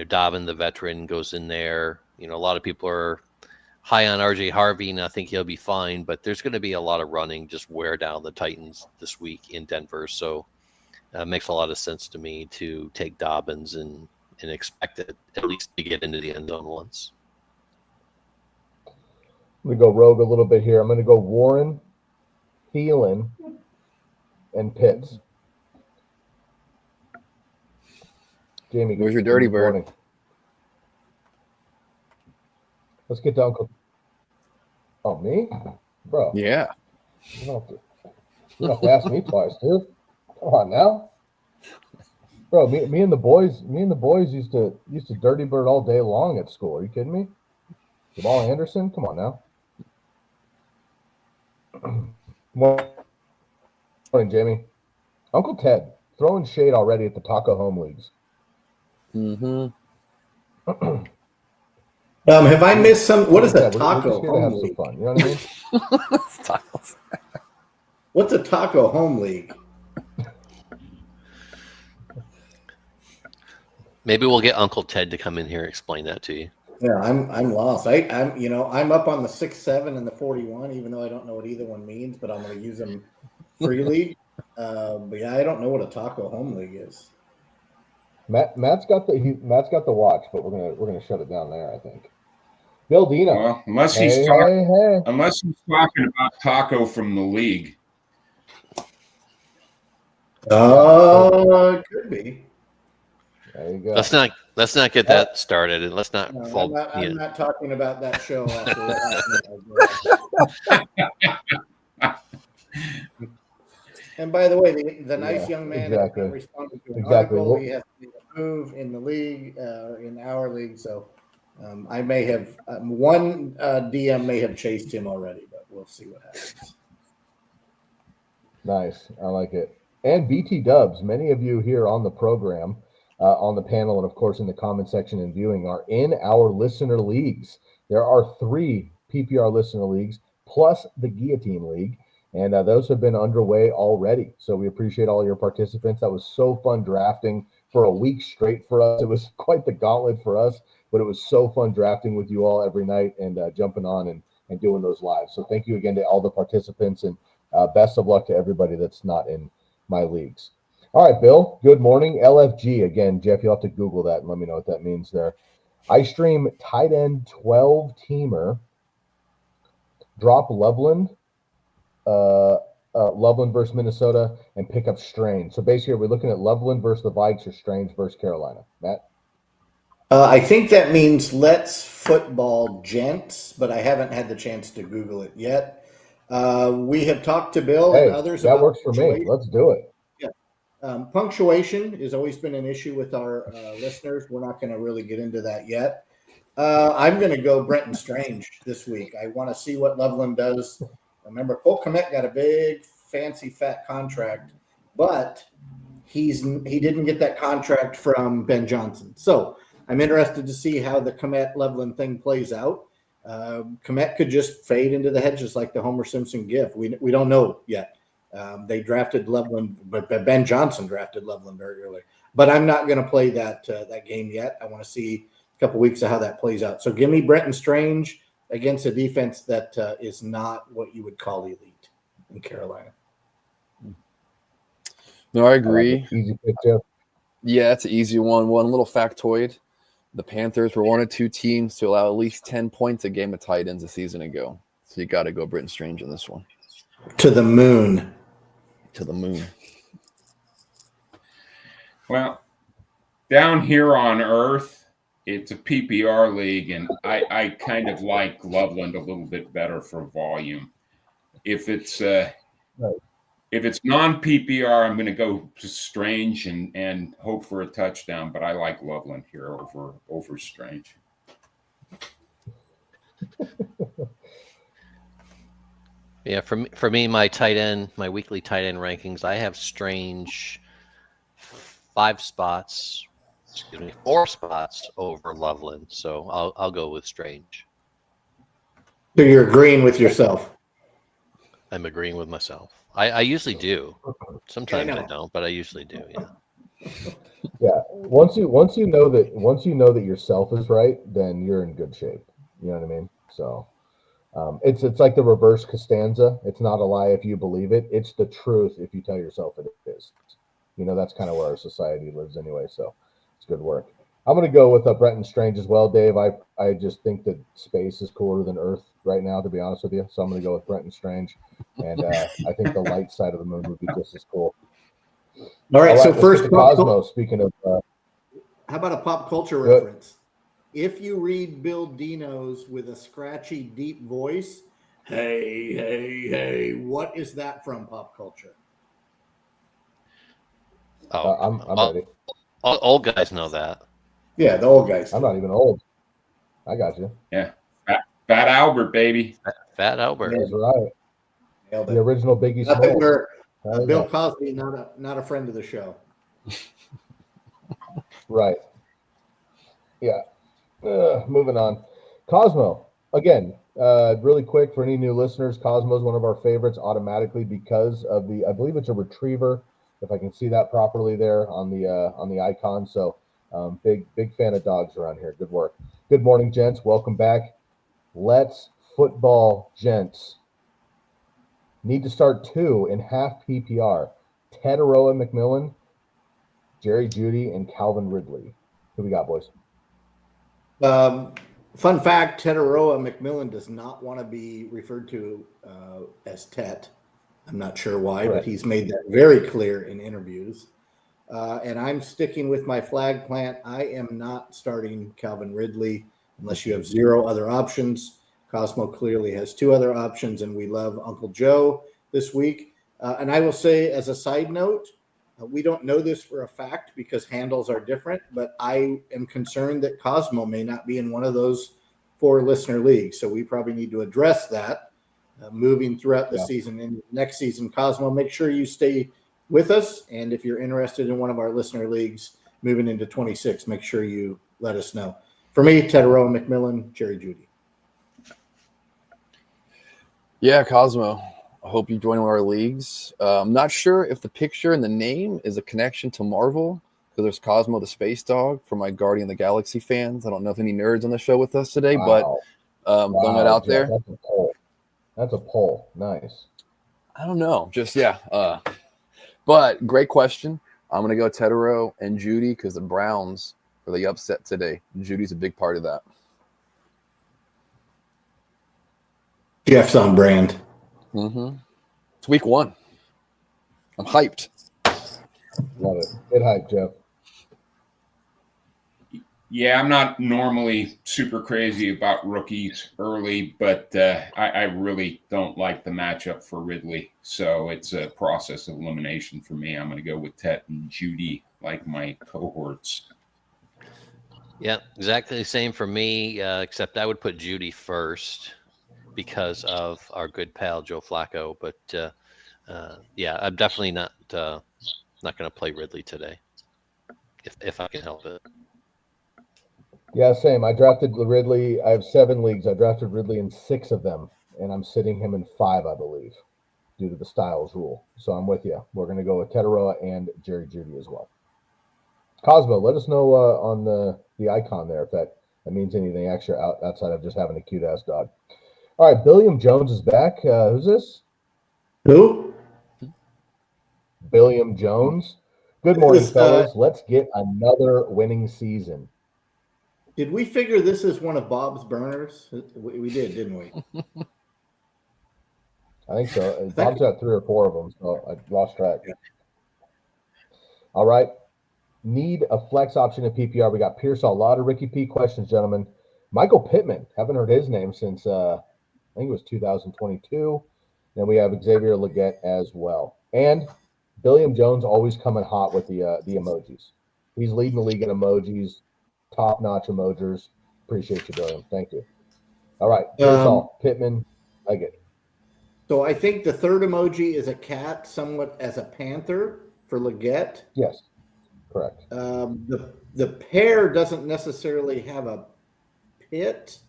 Dobbin, the veteran, goes in there. A lot of people are high on RJ Harvey, and I think he'll be fine, but there's going to be a lot of running, just wear down the Titans this week in Denver. So it makes a lot of sense to me to take Dobbins and expect it at least to get into the end zone once. I'm going to go rogue a little bit here. I'm going to go Warren, Thielen, and Pitts. Jamie, where's your dirty bird? Morning. Let's get to Uncle. Oh, me? Bro. Yeah. You don't have to ask me twice, dude. Come on now. Bro, me and the boys used to dirty bird all day long at school. Are you kidding me? Jamal Anderson? Come on now. Morning, Jamie. Uncle Ted, throwing shade already at the Taco Home Leagues. Mm-hmm. Have I missed some? What is a taco we're home have league? some fun. You know what I mean? What's a taco home league? Maybe we'll get Uncle Ted to come in here and explain that to you. Yeah, I'm lost. I'm up on the 6-7 and the 41, even though I don't know what either one means, but I'm going to use them freely. But yeah, I don't know what a taco home league is. Matt's got the watch, but we're gonna shut it down there, I think. Bill Dino. Well, unless he's talking about Taco from the league. Oh, it could be. There you go. Let's not get that started, and let's not fall. I'm not talking about that show after And by the way, the nice young man responded to an article. He has to move in the league, in our league. So I may have one DM may have chased him already, but we'll see what happens. Nice, I like it. And BT Dubs, many of you here on the program, on the panel, and of course in the comment section and viewing, are in our listener leagues. There are 3 PPR listener leagues plus the Guillotine League. And those have been underway already. So we appreciate all your participants. That was so fun drafting for a week straight for us. It was quite the gauntlet for us, but it was so fun drafting with you all every night and jumping on and doing those lives. So thank you again to all the participants, and best of luck to everybody that's not in my leagues. All right, Bill, good morning. LFG, again, Jeff, you'll have to Google that and let me know what that means there. I stream tight end 12-teamer, drop Loveland, Loveland versus Minnesota, and pick up Strange. So basically, we're looking at Loveland versus the Vikes or Strange versus Carolina. Matt? I think that means let's football gents, but I haven't had the chance to Google it yet. We have talked to Bill and others that about works for me. Let's do it. Punctuation has always been an issue with our listeners. We're not going to really get into that yet. I'm going to go Brenton Strange this week. I want to see what Loveland does. Remember, Cole Kmet got a big, fancy, fat contract, but he didn't get that contract from Ben Johnson. So I'm interested to see how the Kmet-Loveland thing plays out. Kmet could just fade into the hedges like the Homer Simpson gif. We don't know yet. They drafted Loveland, but Ben Johnson drafted Loveland very early. But I'm not going to play that game yet. I want to see a couple weeks of how that plays out. So give me Brenton Strange against a defense that is not what you would call elite in Carolina. No, I agree. Easy pick, Jeff. Yeah, it's an easy one. One little factoid. The Panthers were one of two teams to allow at least 10 points a game of tight ends a season ago. So you got to go Brenton Strange in this one. To the moon. To the moon. Well, down here on Earth, it's a PPR league, and I kind of like Loveland a little bit better for volume. If it's non-PPR, I'm going to go to Strange and hope for a touchdown, but I like Loveland here over Strange. Yeah, for me, my weekly tight end rankings, I have Strange 4 spots over Loveland. So I'll go with Strange. So you're agreeing with yourself. I'm agreeing with myself. I usually do. Sometimes I don't, but I usually do. Yeah. Yeah. Once you know that yourself is right, then you're in good shape. You know what I mean? So it's like the reverse Costanza. It's not a lie if you believe it. It's the truth if you tell yourself it is. You know, that's kind of where our society lives anyway. So it's good work. I'm going to go with Brenton Strange as well, Dave. I just think that space is cooler than Earth right now, to be honest with you. So I'm going to go with Brenton Strange. And I think the light side of the moon would be just as cool. All right, so first, Cosmos, speaking of. How about a pop culture reference? If you read Bill Dino's with a scratchy, deep voice, hey, what is that from pop culture? Oh, I'm ready. Old guys know that. Yeah, the old guys. I'm not even old. I got you. Yeah. Fat Albert, baby. Fat Albert. That's right. The original Biggie Smalls. Bill Cosby, not a friend of the show. Right. Yeah. Moving on. Cosmo. Again, really quick for any new listeners, Cosmo is one of our favorites automatically because of I believe it's a retriever, if I can see that properly there on the icon. So big fan of dogs around here. Good work. Good morning, gents. Welcome back. Let's football, gents. Need to start 2 in half PPR. Ted Aroa McMillan, Jerry Jeudy, and Calvin Ridley. Who we got, boys? Fun fact, Ted Aroa McMillan does not want to be referred to as Tet. I'm not sure why, but he's made that very clear in interviews. And I'm sticking with my flag plant. I am not starting Calvin Ridley unless you have 0 other options. Cosmo clearly has 2 other options, and we love Uncle Joe this week. And I will say, as a side note, we don't know this for a fact because handles are different, but I am concerned that Cosmo may not be in one of those 4 listener leagues. So we probably need to address that moving throughout the season. And next season, Cosmo, make sure you stay with us. And if you're interested in one of our listener leagues moving into 26, make sure you let us know. For me, Ted Aroa McMillan, Jerry Jeudy. Yeah, Cosmo. I hope you join one of our leagues. I'm not sure if the picture and the name is a connection to Marvel, because there's Cosmo the Space Dog for my Guardian of the Galaxy fans. I don't know if any nerds on the show with us today, Wow. but throwing it out Jeff, there. That's a poll. Nice. I don't know. Just, yeah. But great question. I'm going to go Tetero and Judy because the Browns are the upset today. Judy's a big part of that. Jeff's on brand. Mm-hmm. It's week 1. I'm hyped. Love it. Good hype, Jeff. Yeah, I'm not normally super crazy about rookies early, but I really don't like the matchup for Ridley. So it's a process of elimination for me. I'm going to go with Tet and Judy, like my cohorts. Yeah, exactly the same for me, except I would put Judy first because of our good pal Joe Flacco. But yeah, I'm definitely not going to play Ridley today, if I can help it. Yeah, same. I drafted Ridley. I have 7 leagues. I drafted Ridley in 6 of them, and I'm sitting him in 5, I believe, due to the Styles rule. So I'm with you. We're going to go with Teteroa and Jerry Judy as well. Cosmo, let us know on the icon there if that means anything extra outside of just having a cute-ass dog. All right, Billiam Jones is back. Who's this? Who? Billiam Jones. Good morning, fellas. Let's get another winning season. Did we figure this is one of Bob's burners? We did, didn't we? I think so. Bob's got 3 or 4 of them, so I lost track. Yeah. All right. Need a flex option in PPR. We got Pearsall. A lot of Ricky P questions, gentlemen. Michael Pittman. Haven't heard his name since I think it was 2022. Then we have Xavier Legette as well. And Billiam Jones always coming hot with the emojis. He's leading the league in emojis. Top-notch emojis. Appreciate you, Billiam. Thank you. All right. Pearsall, Pittman, like it. So I think the third emoji is a cat, somewhat as a panther for Legette. Yes, correct. The pair doesn't necessarily have a pit.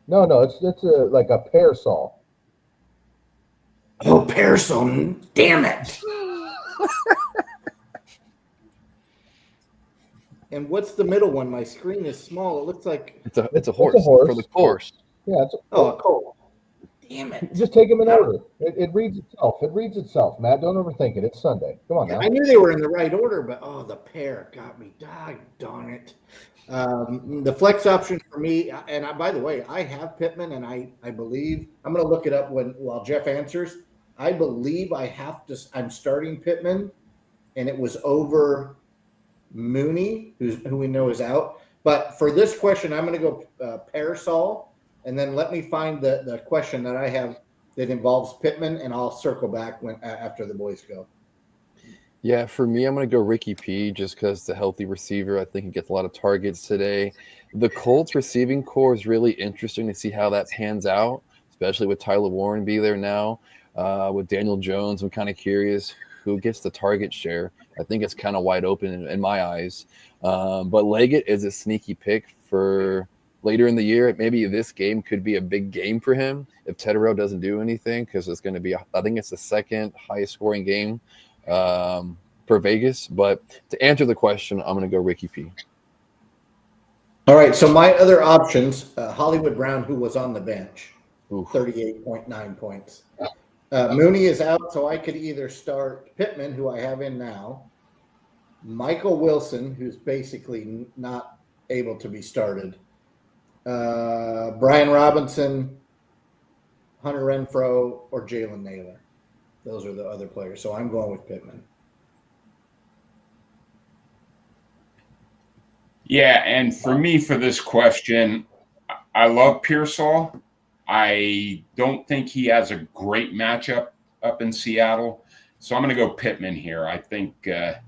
No, it's like a Pearsall. Oh, Pearson! Damn it! And what's the middle one? My screen is small. It looks like it's a horse. For the horse. Yeah, it's a colt. Damn it! Just take them in order. It reads itself. It reads itself, Matt. Don't overthink it. It's Sunday. Come on now. I knew they were in the right order, but the pair got me. Darn it. The flex option for me, and by the way, I have Pittman, and I believe I'm going to look it up while Jeff answers. I believe I'm starting Pittman, and it was over Mooney, who we know is out. But for this question, I'm going to go Pearsall, and then let me find the question that I have that involves Pittman, and I'll circle back after the boys go. Yeah, for me, I'm going to go Ricky P just because it's a healthy receiver. I think he gets a lot of targets today. The Colts receiving core is really interesting to see how that pans out, especially with Tyler Warren be there now. With Daniel Jones, I'm kind of curious who gets the target share. I think it's kind of wide open in my eyes. But Leggett is a sneaky pick for later in the year. Maybe this game could be a big game for him if Tetero doesn't do anything, because it's going to be, I think it's the second highest scoring game for Vegas. But to answer the question, I'm going to go Ricky P. All right, so my other options, Hollywood Brown, who was on the bench, 38.9 points. Mooney is out, so I could either start Pittman, who I have in now, Michael Wilson, who's basically not able to be started, Brian Robinson, Hunter Renfrow, or Jalen Naylor. Those are the other players, so I'm going with Pittman. Yeah, and for me, for this question, I love Pearsall. I don't think he has a great matchup up in Seattle, so I'm going to go Pittman here. I think the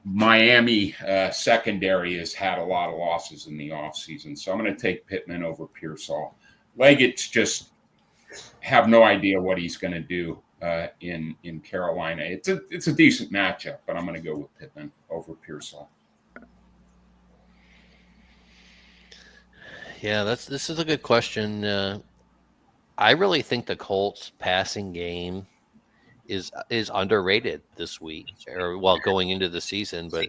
Miami secondary has had a lot of losses in the offseason, so I'm going to take Pittman over Pearsall. Leggett's just have no idea what he's going to do in Carolina. It's a decent matchup, but I'm going to go with Pittman over Pearsall. Yeah, this is a good question. I really think the Colts passing game is underrated this week, or well, going into the season, but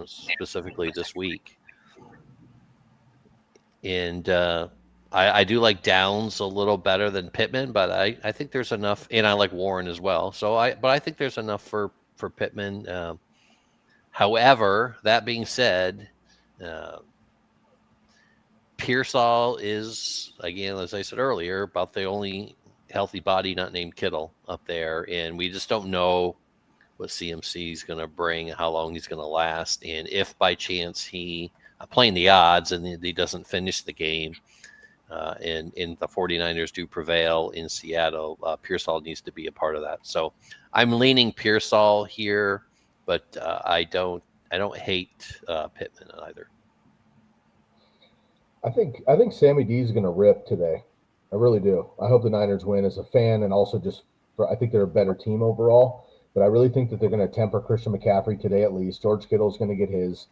specifically this week. And I do like Downs a little better than Pittman, but I think there's enough, and I like Warren as well. But I think there's enough for Pittman. However, that being said, Pearsall is, again, as I said earlier, about the only healthy body not named Kittle up there, and we just don't know what CMC is going to bring, how long he's going to last, and if by chance he playing the odds and he doesn't finish the game, and the 49ers do prevail in Seattle, Pearsall needs to be a part of that. So I'm leaning Pearsall here, but I don't hate Pittman either. I think Sammy D is going to rip today. I really do. I hope the Niners win as a fan, and also just I think they're a better team overall. But I really think that they're going to temper Christian McCaffrey today at least. George Kittle is going to get his,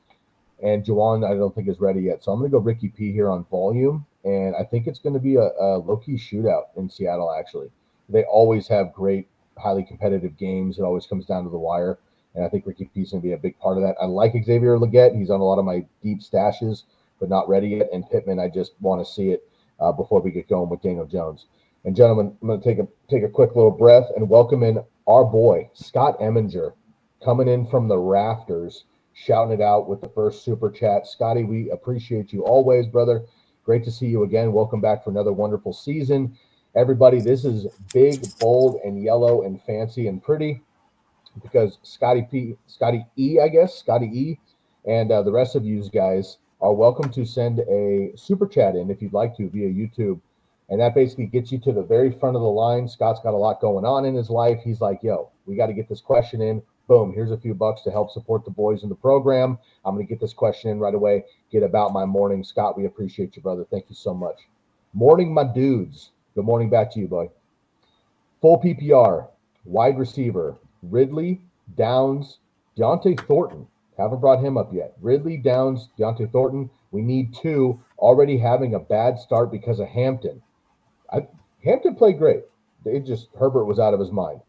and Juwan I don't think is ready yet. So I'm going to go Ricky P here on volume, and I think it's going to be a low-key shootout in Seattle. Actually, they always have great, highly competitive games. It always comes down to the wire, and I think Ricky P is going to be a big part of that. I like Xavier Legette. He's on a lot of my deep stashes, but not ready yet. And Pittman, I just want to see it before we get going with Daniel Jones. And gentlemen, I'm going to take a quick little breath and welcome in our boy, Scott Eminger, coming in from the rafters, shouting it out with the first super chat. Scotty, we appreciate you always, brother. Great to see you again. Welcome back for another wonderful season. Everybody, this is big, bold, and yellow and fancy and pretty because Scotty E, and the rest of you guys are welcome to send a super chat in if you'd like to via YouTube. And that basically gets you to the very front of the line. Scott's got a lot going on in his life. He's like, yo, we got to get this question in. Boom, here's a few bucks to help support the boys in the program. I'm going to get this question in right away. Get about my morning. Scott, we appreciate you, brother. Thank you so much. Morning, my dudes. Good morning back to you, boy. Full PPR, wide receiver, Ridley, Downs, Deontay Thornton. Haven't brought him up yet. Ridley, Downs, Deontay Thornton. We need two. Already having a bad start because of Hampton. Hampton played great. Herbert was out of his mind.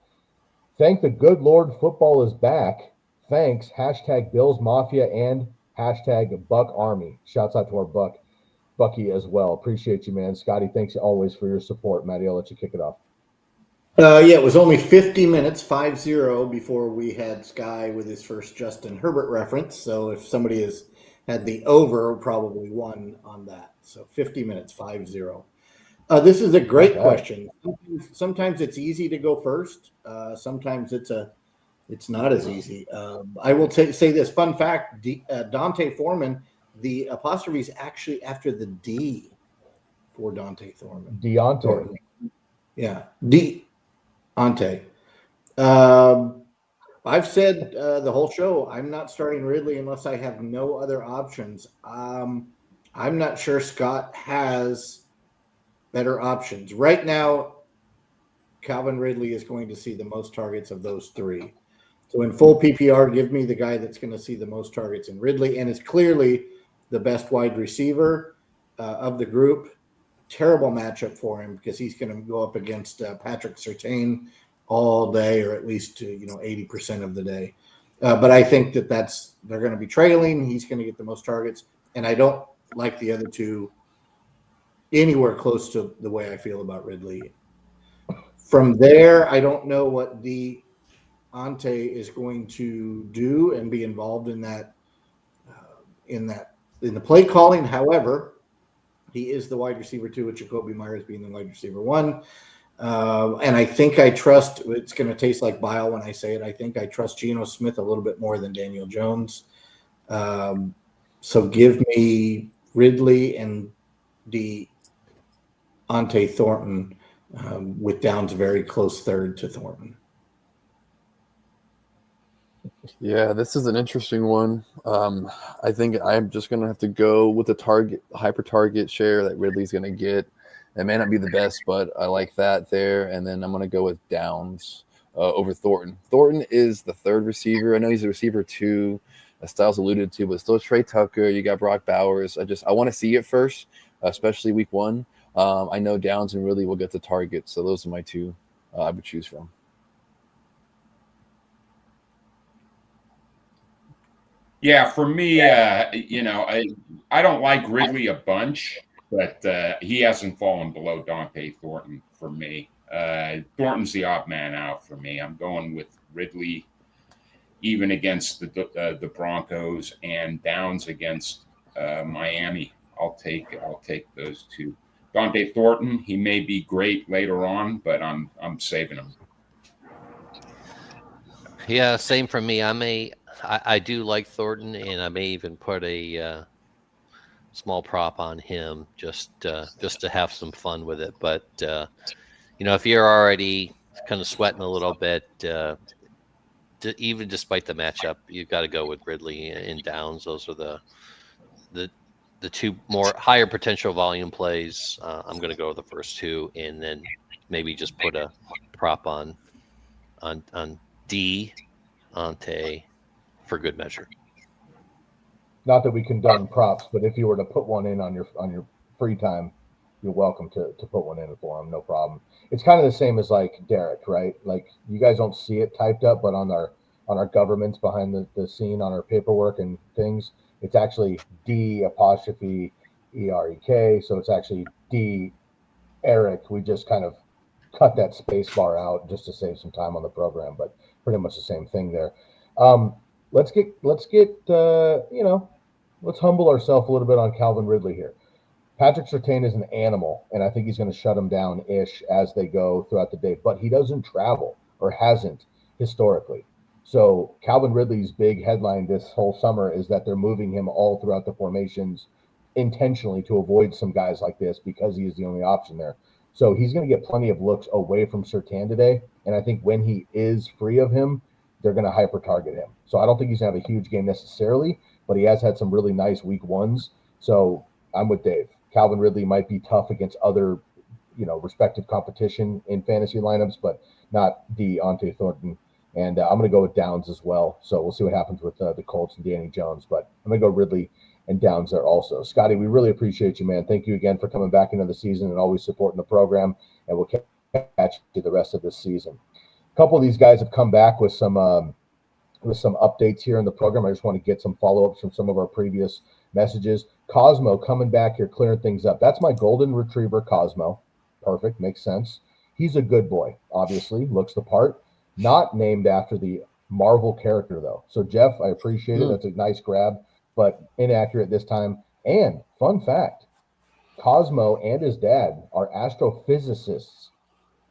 Thank the good Lord, football is back. Thanks, hashtag Bills Mafia and hashtag Buck Army. Shouts out to our Bucky as well. Appreciate you, man. Scotty, thanks always for your support. Matty, I'll let you kick it off. It was only 50 minutes, 5-0, before we had Sky with his first Justin Herbert reference. So if somebody has had the over, probably won on that. So 50 minutes, 5-0. This is a great question. Sometimes it's easy to go first. Sometimes it's not as easy. I will say this fun fact: Dante Foreman, the apostrophe is actually after the D for Dante Thorman. Deontay. Yeah, Deontay. I've said the whole show, I'm not starting Ridley unless I have no other options. I'm not sure Scott has better options. Right now, Calvin Ridley is going to see the most targets of those three. So in full PPR, give me the guy that's going to see the most targets in Ridley, and is clearly the best wide receiver of the group. Terrible matchup for him because he's going to go up against Patrick Surtain all day, or at least 80% of the day. But I think they're going to be trailing. He's going to get the most targets, and I don't like the other two anywhere close to the way I feel about Ridley. From there, I don't know what Deontay is going to do and be involved in that in the play calling. However, he is the wide receiver 2, with Jacoby Myers being the wide receiver 1. And I think I trust, it's going to taste like bile when I say it, I think I trust Geno Smith a little bit more than Daniel Jones. So give me Ridley and Deontay Thornton, with Downs very close third to Thornton. Yeah, this is an interesting one. I think I'm just going to have to go with the hyper target share that Ridley's going to get. It may not be the best, but I like that there. And then I'm going to go with Downs over Thornton. Thornton is the third receiver. I know he's a receiver 2, as Styles alluded to, but still Trey Tucker. You got Brock Bowers. I want to see it first, especially week 1. I know Downs and Ridley will get the target. So those are my two I would choose from. Yeah, for me, I don't like Ridley a bunch, but he hasn't fallen below Dante Thornton for me. Thornton's the odd man out for me. I'm going with Ridley, even against the Broncos, and Downs against Miami. I'll take those two. Dante Thornton, he may be great later on, but I'm saving him. Yeah, same for me. I do like Thornton, and I may even put a small prop on him just to have some fun with it. But if you're already kind of sweating a little bit, even despite the matchup, you've got to go with Ridley and Downs. Those are the two more higher potential volume plays. I'm going to go with the first two, and then maybe just put a prop on D Ante for good measure. Not that we condone props, but if you were to put one in on your free time, you're welcome to put one in for him, no problem. It's kind of the same as like Derek, right? Like you guys don't see it typed up, but on our governments behind the scene, on our paperwork and things, it's actually D''EREK. So it's actually D Eric. We just kind of cut that space bar out just to save some time on the program, but pretty much the same thing there. Let's humble ourselves a little bit on Calvin Ridley here. Patrick Surtain is an animal, and I think he's going to shut him down-ish as they go throughout the day, but he doesn't travel or hasn't historically. So Calvin Ridley's big headline this whole summer is that they're moving him all throughout the formations intentionally to avoid some guys like this because he is the only option there. So he's going to get plenty of looks away from Surtain today, and I think when he is free of him, they're going to hyper-target him. So I don't think he's going to have a huge game necessarily, but he has had some really nice week ones. So I'm with Dave. Calvin Ridley might be tough against other, respective competition in fantasy lineups, but not Ante Thornton. And I'm going to go with Downs as well. So we'll see what happens with the Colts and Danny Jones. But I'm going to go Ridley and Downs there also. Scotty, we really appreciate you, man. Thank you again for coming back into the season and always supporting the program. And we'll catch you the rest of this season. A couple of these guys have come back with some updates here in the program. I just want to get some follow-ups from some of our previous messages. Cosmo coming back here, clearing things up. That's my golden retriever, Cosmo. Perfect, makes sense. He's a good boy, obviously, looks the part. Not named after the Marvel character, though. So, Jeff, I appreciate it. That's a nice grab, but inaccurate this time. And, fun fact, Cosmo and his dad are astrophysicists,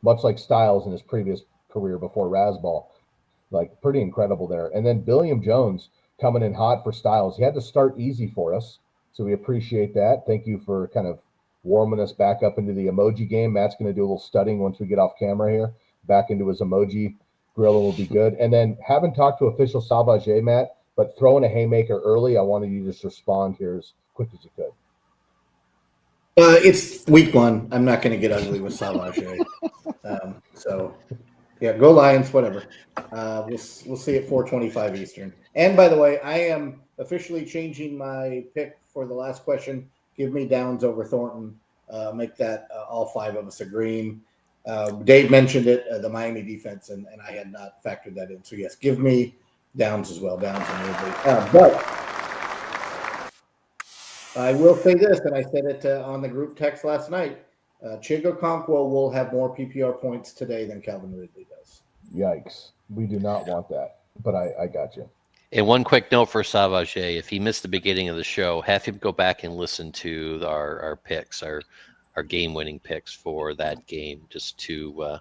much like Styles in his previous career before Razzball. Like, pretty incredible there. And then Billiam Jones coming in hot for Styles. He had to start easy for us, so we appreciate that. Thank you for kind of warming us back up into the emoji game. Matt's going to do a little studying once we get off camera here. Back into his emoji grill will be good. And then haven't talked to official Salvage, Matt, but throwing a haymaker early, I wanted you to just respond here as quick as you could. It's week one. I'm not going to get ugly with Salvage. So, yeah, go Lions, whatever. We'll see at 4:25 Eastern. And by the way, I am officially changing my pick for the last question. Give me Downs over Thornton. Make that all five of us agreeing. Dave mentioned it, the Miami defense, and I had not factored that in. So, yes, give me Downs as well, Downs and Ridley. But I will say this, and I said it on the group text last night. Chigo Okonkwo will have more PPR points today than Calvin Ridley does. Yikes. We do not want that, but I got you. And one quick note for Savage, if he missed the beginning of the show, have him go back and listen to our picks, our game-winning picks for that game, just to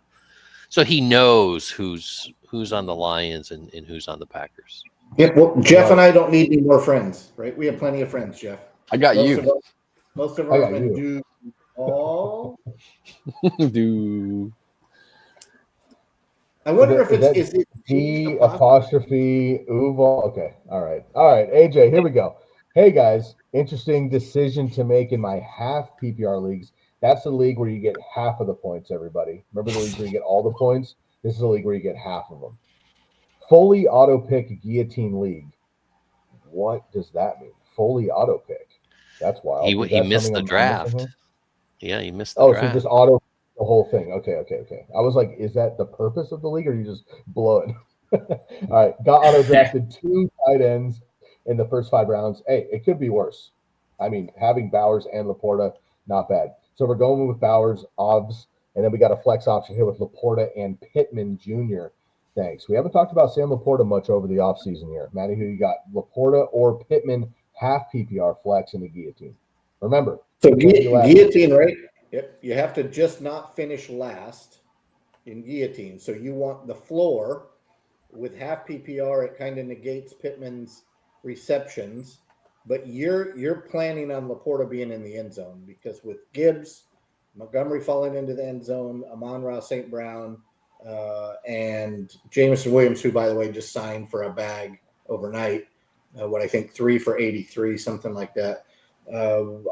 so he knows who's on the Lions and who's on the Packers. Yeah, well, Jeff and I don't need any more friends, right? We have plenty of friends, Jeff. I got you. Most of our men do all. Do. I wonder if it's D apostrophe Uval. Okay. All right. AJ, here we go. Hey guys, interesting decision to make in my half PPR leagues. That's the league where you get half of the points, everybody. Remember the league where you get all the points? This is the league where you get half of them. Fully auto pick guillotine league. What does that mean? Fully auto pick. That's wild. He missed the draft. Yeah, he missed the draft. So just auto the whole thing. Okay. I was like, is that the purpose of the league, or you just blow it? All right. Got auto drafted 2 tight ends, in the first 5 rounds. Hey, it could be worse. I mean, having Bowers and Laporta, not bad. So we're going with Bowers, Obbs, and then we got a flex option here with Laporta and Pittman Jr. Thanks. We haven't talked about Sam Laporta much over the offseason here. Matty, who you got? Laporta or Pittman, half PPR flex in the guillotine. Remember, So guillotine, right? Yep. You have to just not finish last in guillotine. So you want the floor with half PPR. It kind of negates Pittman's receptions, but you're planning on Laporta being in the end zone because with Gibbs, Montgomery falling into the end zone, Amon-Ra St. Brown, and Jameson Williams, who by the way just signed for a bag overnight. What I think 3 for 83, something like that.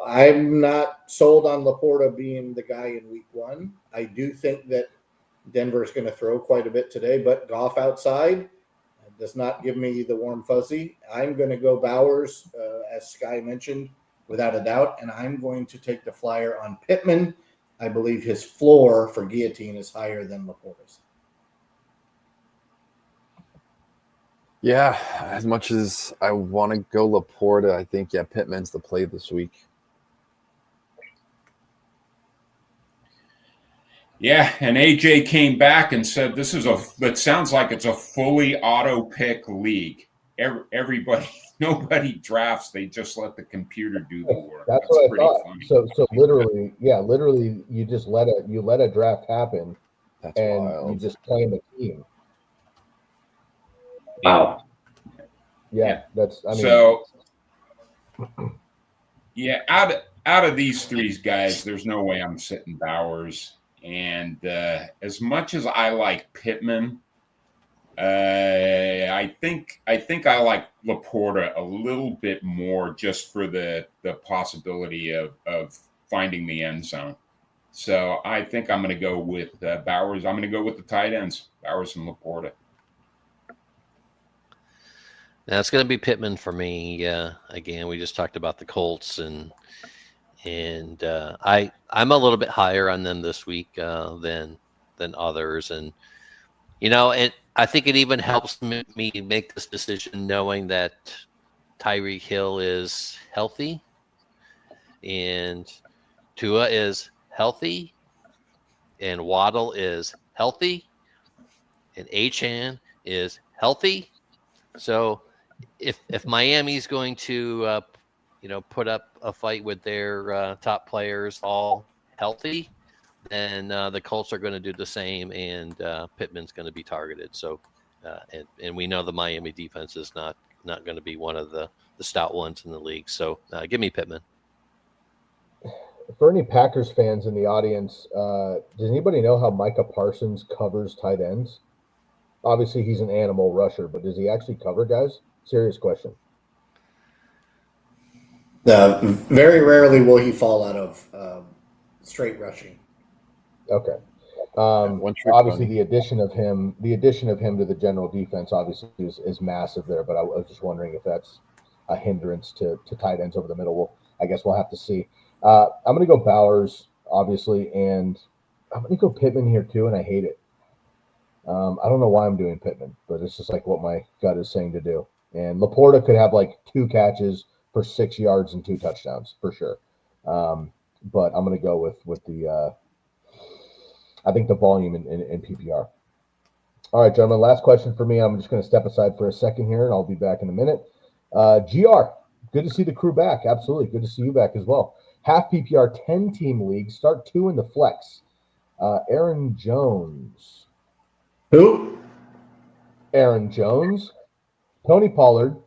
I'm not sold on Laporta being the guy in week 1. I do think that Denver is going to throw quite a bit today, but Goff outside does not give me the warm fuzzy. I'm going to go Bowers, as Sky mentioned, without a doubt, and I'm going to take the flyer on Pittman. I believe his floor for guillotine is higher than Laporta's. Yeah, as much as I want to go Laporta, I think, Pittman's the play this week. Yeah, and AJ came back and said it sounds like it's a fully auto pick league. Everybody, nobody drafts. They just let the computer do the work. That's what I thought. Funny. So literally, you just let a draft happen. That's and wild. You just play the team. Wow. Yeah. That's. I mean. So. Yeah, out of these 3 guys, there's no way I'm sitting Bowers. And as much as I like Pittman, I think I like Laporta a little bit more just for the possibility of finding the end zone. So I think I'm going to go with Bowers. I'm going to go with the tight ends, Bowers and Laporta. Now it's going to be Pittman for me. Again, we just talked about the Colts, and I'm a little bit higher on them this week than others, and I think it even helps me make this decision knowing that Tyreek Hill is healthy, and Tua is healthy, and Waddle is healthy, and Achane is healthy. So if Miami's going to put up a fight with their top players all healthy, then the Colts are going to do the same, and Pittman's going to be targeted. So and we know the Miami defense is not going to be one of the stout ones in the league. So give me Pittman. For any Packers fans in the audience, does anybody know how Micah Parsons covers tight ends? Obviously, he's an animal rusher, but does he actually cover guys? Serious question. Very rarely will he fall out of straight rushing. Okay. Obviously, the addition of him to the general defense obviously is massive there. But I was just wondering if that's a hindrance to tight ends over the middle. Well, I guess we'll have to see. I'm going to go Bowers, obviously, and I'm going to go Pittman here too, and I hate it. I don't know why I'm doing Pittman, but it's just like what my gut is saying to do. And Laporta could have like 2 catches for 6 yards and 2 touchdowns for sure. But I'm going to go with the I think the volume in PPR. All right, gentlemen, last question for me. I'm just going to step aside for a second here, and I'll be back in a minute. GR, good to see the crew back. Absolutely. Good to see you back as well. Half PPR, 10-team league. Start 2 in the flex. Aaron Jones. Who? Aaron Jones. Tony Pollard,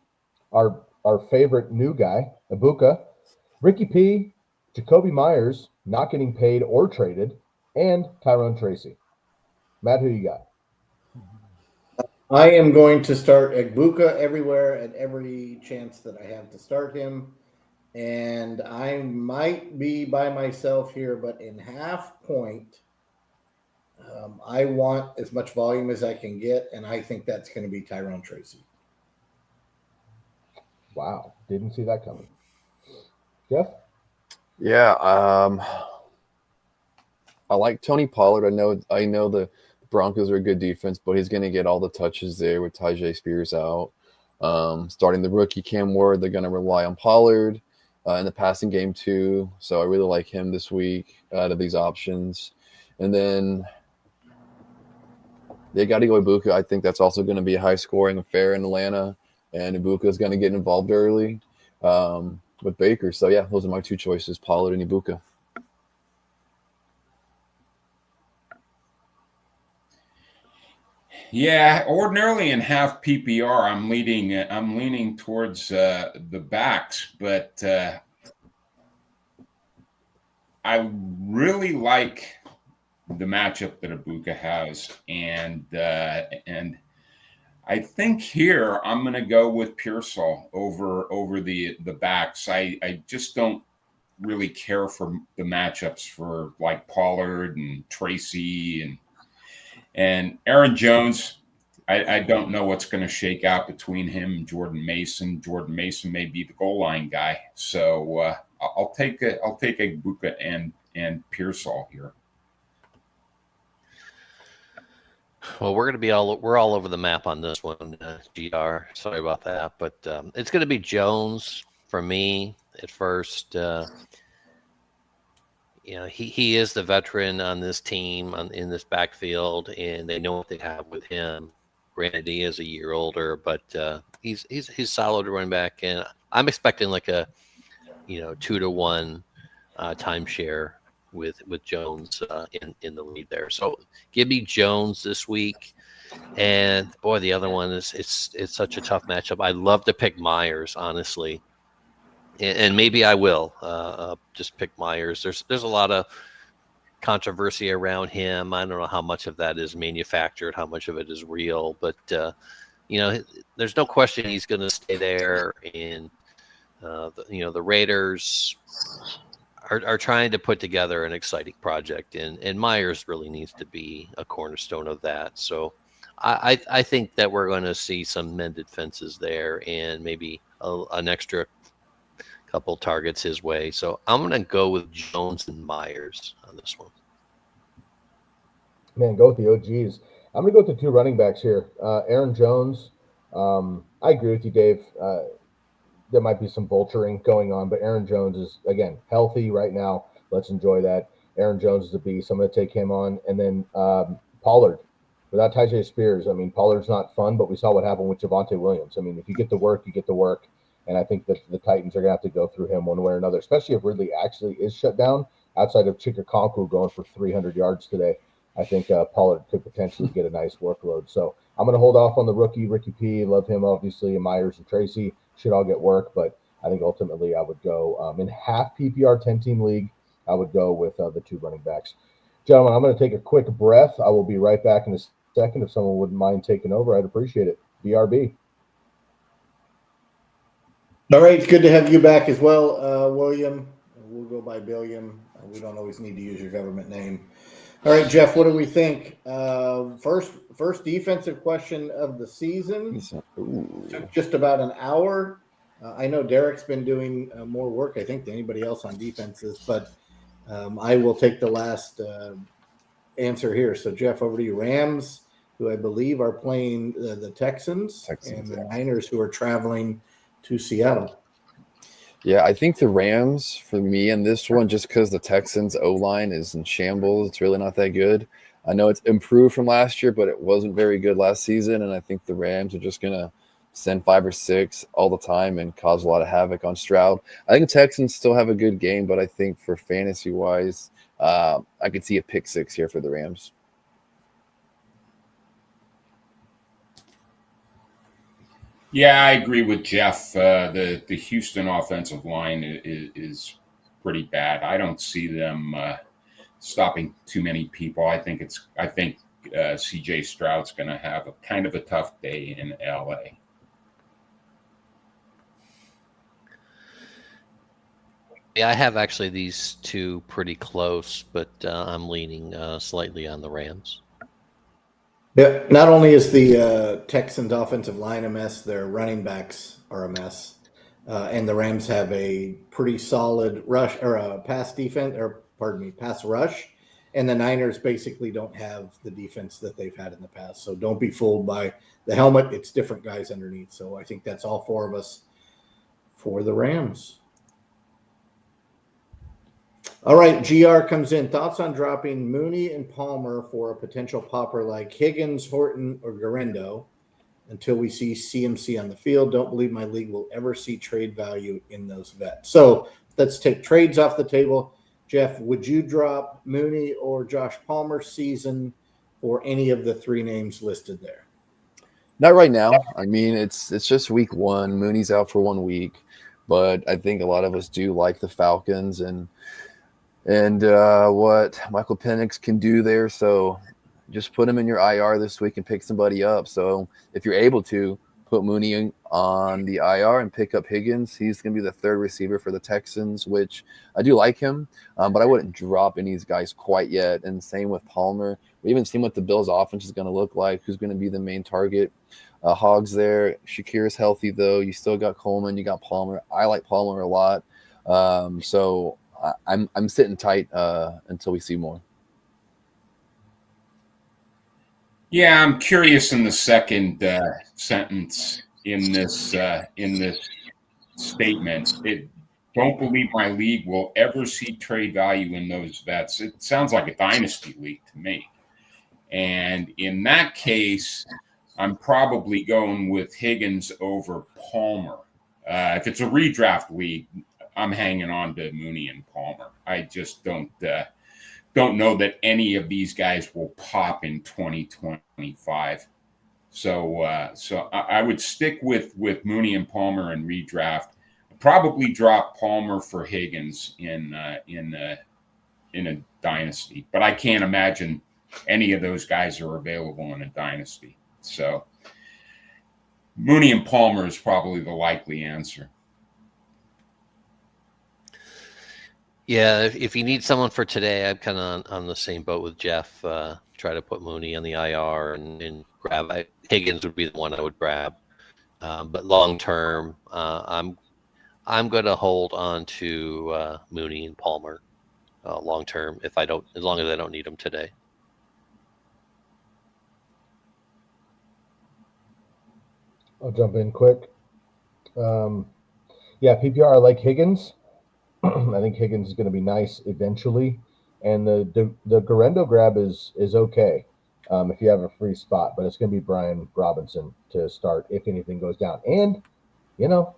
our favorite new guy, Ibuka. Ricky P, Jacoby Myers, not getting paid or traded, and Tyrone Tracy. Matt, who you got? I am going to start Ibuka everywhere at every chance that I have to start him. And I might be by myself here, but in half point, I want as much volume as I can get, and I think that's going to be Tyrone Tracy. Wow, didn't see that coming. Jeff? Yeah, I like Tony Pollard. I know the Broncos are a good defense, but he's going to get all the touches there with Tyjae Spears out. Starting the rookie Cam Ward, they're going to rely on Pollard in the passing game too. So I really like him this week out of these options. And then they got to go Ibuka. I think that's also going to be a high-scoring affair in Atlanta, and Ibuka is going to get involved early with Baker. So, yeah, those are my two choices, Pollard and Ibuka. Yeah, ordinarily in half PPR, I'm leaning towards the backs, but I really like the matchup that Ibuka has, and I think here I'm going to go with Pearsall over the backs. I just don't really care for the matchups for like Pollard and Tracy and Aaron Jones. I don't know what's going to shake out between him and Jordan Mason. Jordan Mason may be the goal line guy, so I'll take Ibuka and Pearsall here. Well, we're all over the map on this one, GR. Sorry about that, but it's going to be Jones for me at first. He is the veteran on this team in this backfield, and they know what they have with him. Granted, he is a year older, but he's solid running back, and I'm expecting like a 2-to-1 timeshare with Jones in the lead there. So give me Jones this week. And boy, the other one is it's such a tough matchup. I'd love to pick Myers, honestly. And maybe I will just pick Myers. There's a lot of controversy around him. I don't know how much of that is manufactured, how much of it is real, but there's no question he's going to stay there. And the Raiders are trying to put together an exciting project, and Myers really needs to be a cornerstone of that. So I think that we're going to see some mended fences there, and maybe an extra couple targets his way. So I'm going to go with Jones and Myers on this one. Man, go with the OGs. I'm going to go with the two running backs here. Aaron Jones. I agree with you, Dave. There might be some vulturing going on, but Aaron Jones is, again, healthy right now. Let's enjoy that. Aaron Jones is a beast. I'm going to take him on. And then Pollard. Without Tyjae Spears, I mean, Pollard's not fun, but we saw what happened with Javonte Williams. I mean, if you get the work, you get the work. And I think that the Titans are going to have to go through him one way or another, especially if Ridley actually is shut down outside of Chikakonku going for 300 yards today. I think Pollard could potentially get a nice workload. So I'm going to hold off on the rookie, Ricky P. Love him, obviously, and Myers and Tracy should all get work. But I think ultimately I would go in half PPR 10-team league, I would go with the two running backs. Gentlemen, I'm going to take a quick breath. I will be right back in a second. If someone wouldn't mind taking over, I'd appreciate it. BRB. All right, it's good to have you back as well, William. We'll go by Billiam. We don't always need to use your government name. All right, Jeff, what do we think? First defensive question of the season. Took just about an hour. I know Derek's been doing more work, I think, than anybody else on defenses, but I will take the last answer here. So, Jeff, over to you. Rams, who I believe are playing the Texans and the Niners, who are traveling to Seattle. Yeah, I think the Rams for me in this one, just because the Texans O-line is in shambles. It's really not that good. I know it's improved from last year, but it wasn't very good last season. And I think the Rams are just going to send 5 or 6 all the time and cause a lot of havoc on Stroud. I think the Texans still have a good game, but I think for fantasy-wise, I could see a pick 6 here for the Rams. Yeah, I agree with Jeff. The Houston offensive line is pretty bad. I don't see them stopping too many people. I think C.J. Stroud's going to have a kind of a tough day in L.A. Yeah, I have actually these two pretty close, but I'm leaning slightly on the Rams. Yeah, not only is the Texans offensive line a mess, their running backs are a mess. And the Rams have a pretty solid rush or pass rush. And the Niners basically don't have the defense that they've had in the past. So don't be fooled by the helmet. It's different guys underneath. So I think that's all four of us for the Rams. All right, GR comes in. Thoughts on dropping Mooney and Palmer for a potential popper like Higgins, Horton, or Garendo until we see CMC on the field? Don't believe my league will ever see trade value in those vets. So let's take trades off the table. Jeff, would you drop Mooney or Josh Palmer's season for any of the three names listed there? Not right now. I mean, it's just week one. Mooney's out for 1 week, but I think a lot of us do like the Falcons and what Michael Penix can do there. So just put him in your IR this week and pick somebody up. So if you're able to, put Mooney on the IR and pick up Higgins. He's going to be the third receiver for the Texans, which I do like him, but I wouldn't drop any of these guys quite yet. And same with Palmer. We haven't seen what the Bills' offense is going to look like, who's going to be the main target. Hogs there. Shakir's healthy, though. You still got Coleman. You got Palmer. I like Palmer a lot. So I'm sitting tight until we see more. Yeah, I'm curious in the second sentence in this statement. Don't believe my league will ever see trade value in those vets. It sounds like a dynasty league to me. And in that case, I'm probably going with Higgins over Palmer. If it's a redraft league, I'm hanging on to Mooney and Palmer. I just don't know that any of these guys will pop in 2025. So I would stick with Mooney and Palmer and redraft. Probably drop Palmer for Higgins in a dynasty, but I can't imagine any of those guys are available in a dynasty. So Mooney and Palmer is probably the likely answer. Yeah, if you need someone for today, I'm kind of on the same boat with Jeff. Try to put Mooney on the IR and grab Higgins would be the one I would grab. But long term, I'm going to hold on to Mooney and Palmer long term as long as I don't need them today. I'll jump in quick. Yeah, PPR, I like Higgins. I think Higgins is going to be nice eventually, and the Garendo grab is okay if you have a free spot, but it's going to be Brian Robinson to start if anything goes down. And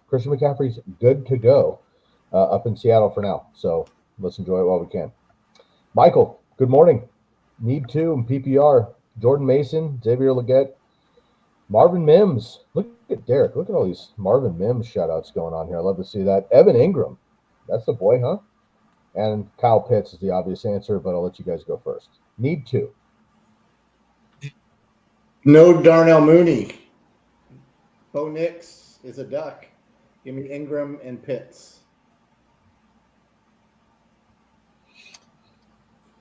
Christian McCaffrey's good to go up in Seattle for now, so let's enjoy it while we can. Michael, good morning. Need to in PPR. Jordan Mason, Xavier Legette, Marvin Mims. Look at Derek. Look at all these Marvin Mims shout-outs going on here. I love to see that. Evan Ingram. That's the boy, huh? And Kyle Pitts is the obvious answer, but I'll let you guys go first. Need to. No Darnell Mooney. Bo Nix is a duck. Give me Ingram and Pitts.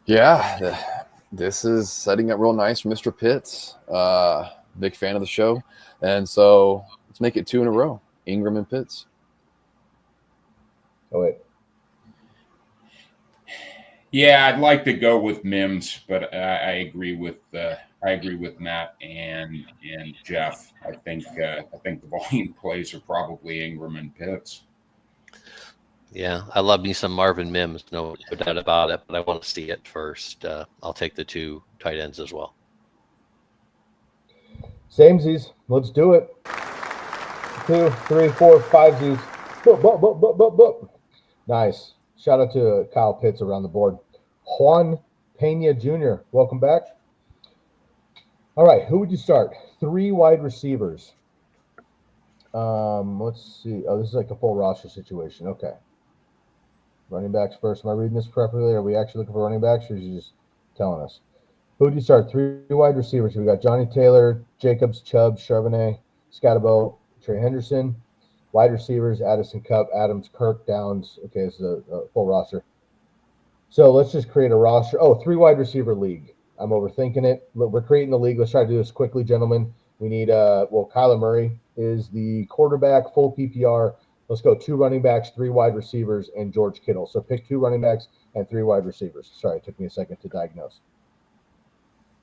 Yeah, this is setting up real nice for Mr. Pitts. Big fan of the show. And so let's make it 2 in a row. Ingram and Pitts. Oh, wait. Yeah, I'd like to go with Mims, but I agree with Matt and Jeff. I think the volume plays are probably Ingram and Pitts. Yeah, I love me some Marvin Mims, no doubt about it, but I want to see it first. I'll take the 2 tight ends as well. Samesies. Let's do it. 2, 3, 4, 5 Z's. Boop. Nice. Shout out to Kyle Pitts around the board. Juan Pena Jr., welcome back. All right, who would you start? 3 wide receivers. Let's see. Oh, this is like a full roster situation. Okay. Running backs first. Am I reading this properly? Are we actually looking for running backs, or are you just telling us? Who would you start? 3 wide receivers. We got Johnny Taylor, Jacobs, Chubb, Charbonnet, Scatterbo, Trey Henderson. Wide receivers, Addison Cup, Adams, Kirk, Downs. Okay, this is a full roster. So let's just create a roster. Oh, 3 wide receiver league. I'm overthinking it. Look, we're creating the league. Let's try to do this quickly, gentlemen. We need, Kyler Murray is the quarterback, full PPR. Let's go 2 running backs, 3 wide receivers, and George Kittle. So pick 2 running backs and 3 wide receivers. Sorry, it took me a second to diagnose.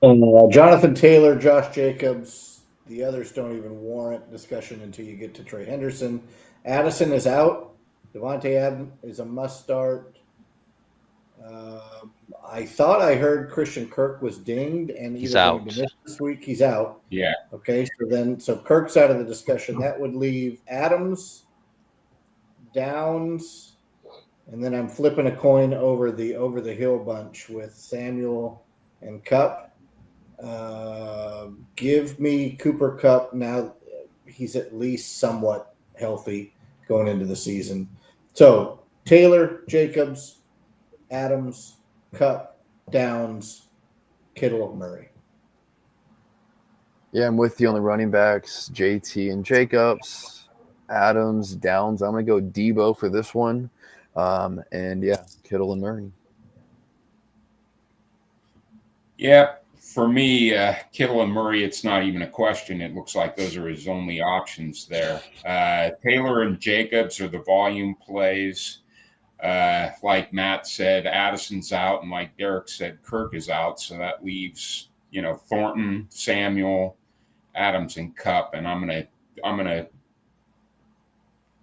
Jonathan Taylor, Josh Jacobs. The others don't even warrant discussion until you get to Trey Henderson. Addison is out. Devontae Adams is a must start. I thought I heard Christian Kirk was dinged and He's either going out. to miss this week. He's out. Yeah. Okay, so Kirk's out of the discussion. That would leave Adams, Downs, and then I'm flipping a coin over the hill bunch with Samuel and Kupp. Give me Cooper Kupp now. He's at least somewhat healthy going into the season. So Taylor, Jacobs, Adams, Kupp, Downs, Kittle, Murray. Yeah, I'm with you on the running backs, JT and Jacobs, Adams, Downs. I'm going to go Debo for this one. And yeah, Kittle and Murray. Yeah, for me, Kittle and Murray, it's not even a question. It looks like those are his only options there. Taylor and Jacobs are the volume plays. Like Matt said, Addison's out, and like Derek said, Kirk is out. So that leaves, Thornton, Samuel, Adams, and Kupp. And I'm gonna